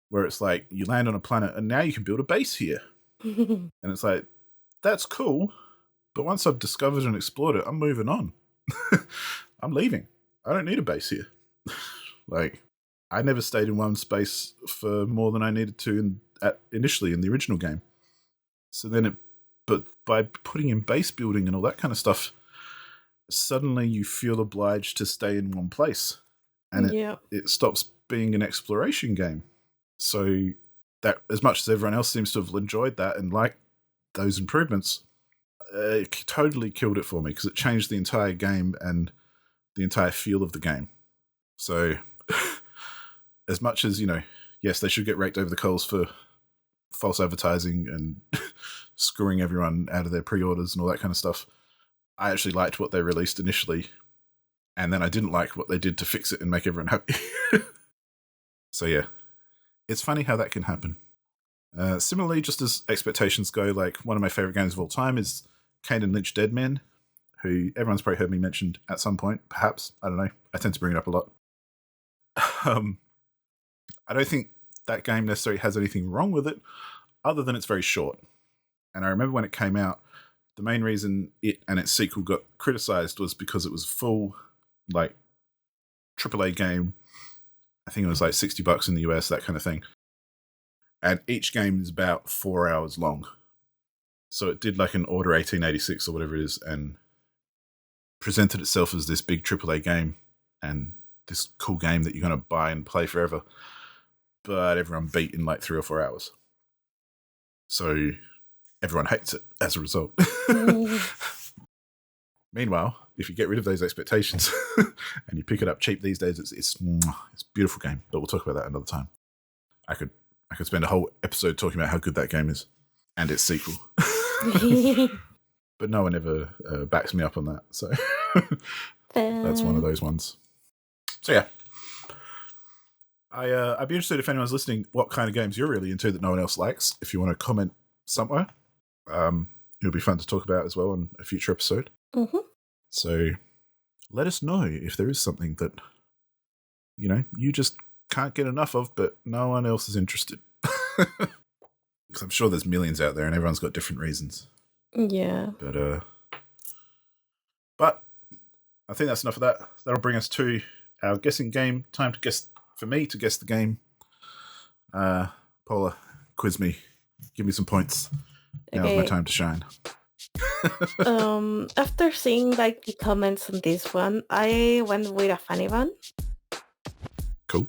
where it's like you land on a planet and now you can build a base here. And it's like, that's cool. But once I've discovered and explored it, I'm moving on. I'm leaving. I don't need a base here. Like, I never stayed in one space for more than I needed to initially in the original game. So then but by putting in base building and all that kind of stuff, suddenly you feel obliged to stay in one place. And it stops being an exploration game. So that, as much as everyone else seems to have enjoyed that and liked those improvements, it totally killed it for me because it changed the entire game and the entire feel of the game. So as much as, yes, they should get raked over the coals for false advertising and screwing everyone out of their pre-orders and all that kind of stuff, I actually liked what they released initially, and then I didn't like what they did to fix it and make everyone happy. So yeah, it's funny how that can happen. Similarly, just as expectations go, like one of my favorite games of all time is Kane and Lynch Dead Men, who everyone's probably heard me mention at some point, perhaps. I don't know. I tend to bring it up a lot. I don't think that game necessarily has anything wrong with it, other than it's very short. And I remember when it came out, the main reason it and its sequel got criticized was because it was full, like, AAA game. I think it was like $60 in the US, that kind of thing. And each game is about 4 hours long. So it did like an Order 1886 or whatever it is and presented itself as this big AAA game and this cool game that you're going to buy and play forever. But everyone beat in like 3 or 4 hours. So everyone hates it as a result. Meanwhile, if you get rid of those expectations and you pick it up cheap these days, it's a beautiful game. But we'll talk about that another time. I could spend a whole episode talking about how good that game is and its sequel. But no one ever backs me up on that. So that's one of those ones. So yeah. I'd be interested if anyone's listening what kind of games you're really into that no one else likes. If you want to comment somewhere, it'll be fun to talk about as well on a future episode. Mm-hmm. So let us know if there is something that, you just can't get enough of, but no one else is interested. Because I'm sure there's millions out there and everyone's got different reasons. Yeah. But I think that's enough of that. That'll bring us to our guessing game. Time to guess, for me to guess the game. Paula, quiz me. Give me some points. Okay. Now's my time to shine. After seeing like the comments on this one, I went with a funny one. Cool.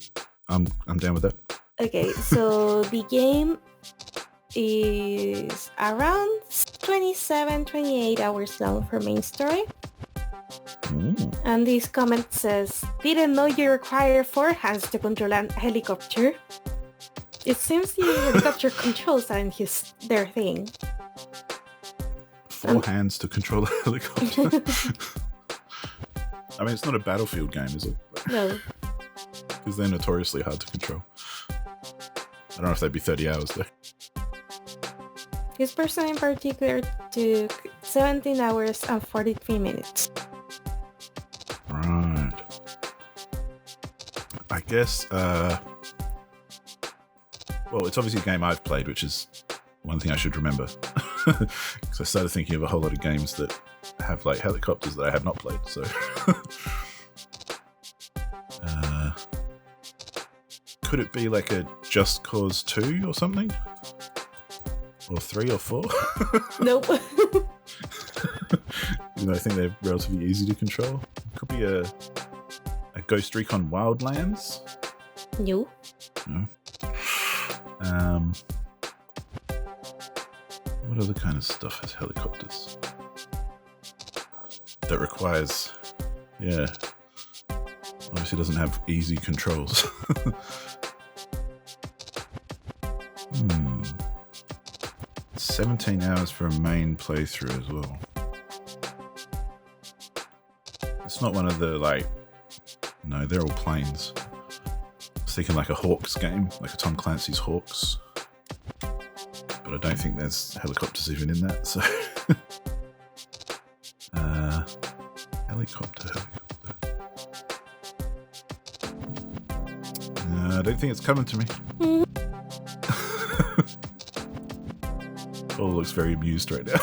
I'm down with that. Okay, so the game is around 27-28 hours long for main story. And this comment says, didn't know you require 4 hands to control a helicopter. It seems the helicopter controls aren't their thing. 4 hands to control a helicopter? I mean, it's not a Battlefield game, is it? No. Because they're notoriously hard to control. I don't know if they'd be 30 hours, though. This person in particular took 17 hours and 43 minutes. Right. I guess, well, it's obviously a game I've played, which is one thing I should remember. Because I started thinking of a whole lot of games that have, like, helicopters that I have not played, so... Could it be like a Just Cause 2 or something? Or 3 or 4? Nope. I think they're relatively easy to control. Could be a Ghost Recon Wildlands? No. What other kind of stuff has helicopters? That requires... Yeah. Obviously doesn't have easy controls. 17 hours for a main playthrough as well. It's not one of the, like... No, they're all planes. I was thinking like a Hawks game, like a Tom Clancy's Hawks. But I don't think there's helicopters even in that, so... helicopter. I don't think it's coming to me. Paula looks very amused right now.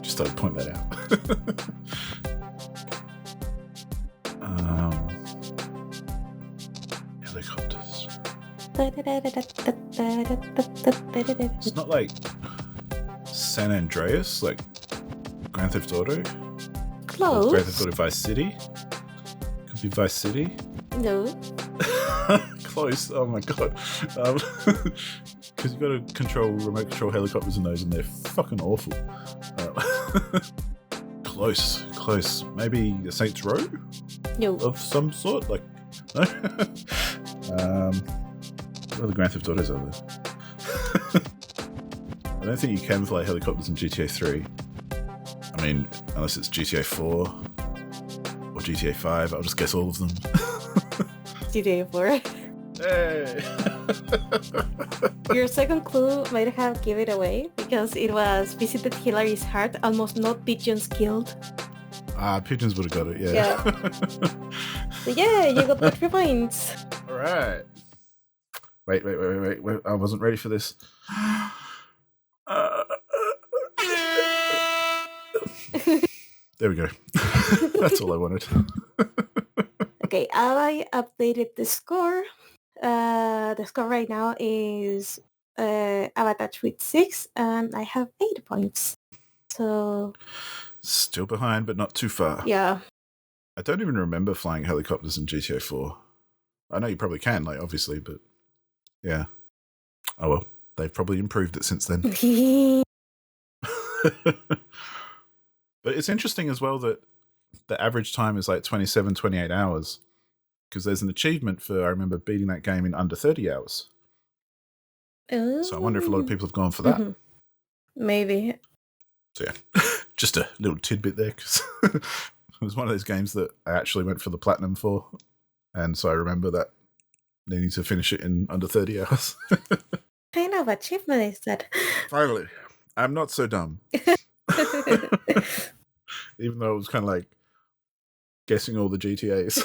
Just thought I'd point that out. Helicopters. It's not like San Andreas, like Grand Theft Auto. Close. Or Grand Theft Auto Vice City. Could be Vice City. No. Close. Oh my god. Because you've got to remote control helicopters in those, and they're fucking awful. Close. Maybe a Saints Row? No. Of some sort? Like, no? What other Grand Theft Autos are there? I don't think you can fly helicopters in GTA 3. I mean, unless it's GTA 4 or GTA 5, I'll just guess all of them. GTA 4. Hey! Your second clue might have given it away because it was visited Hillary's heart, almost not pigeons killed. Pigeons would have got it, yeah. So yeah, you got the 3 points. Alright. Wait. I wasn't ready for this. There we go. That's all I wanted. Okay, I updated the score. The score right now is I'm attached with 6 and I have 8 points. So Still behind, but not too far. yeah. I don't even remember flying helicopters in GTA 4. I know you probably can, like, obviously, but yeah. Oh well, they've probably improved it since then. But it's interesting as well that the average time is like 27, 28 hours. Because there's an achievement for, I remember, beating that game in under 30 hours. So I wonder if a lot of people have gone for that. Mm-hmm. Maybe. So yeah, just a little tidbit there, because it was one of those games that I actually went for the platinum for. And so I remember that needing to finish it in under 30 hours. Kind of achievement is that? Finally, I'm not so dumb. Even though it was kind of like guessing all the GTAs.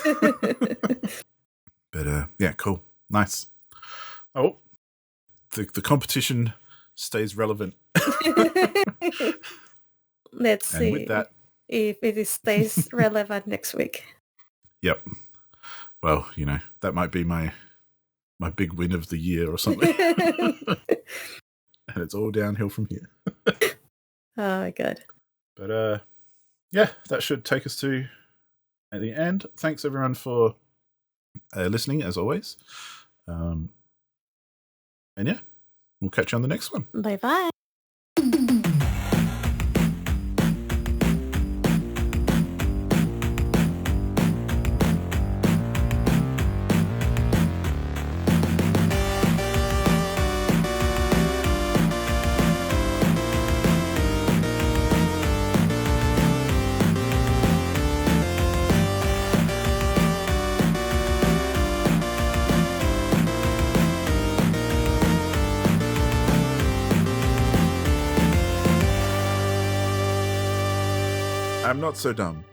But yeah, cool. Nice. Oh, the competition stays relevant. Let's see with that, if it stays relevant next week. Yep. Well, you know, that might be my big win of the year or something. And it's all downhill from here. Oh my god. But yeah, that should take us to at the end. Thanks everyone for listening as always. And yeah, we'll catch you on the next one. Bye bye. I'm not so dumb.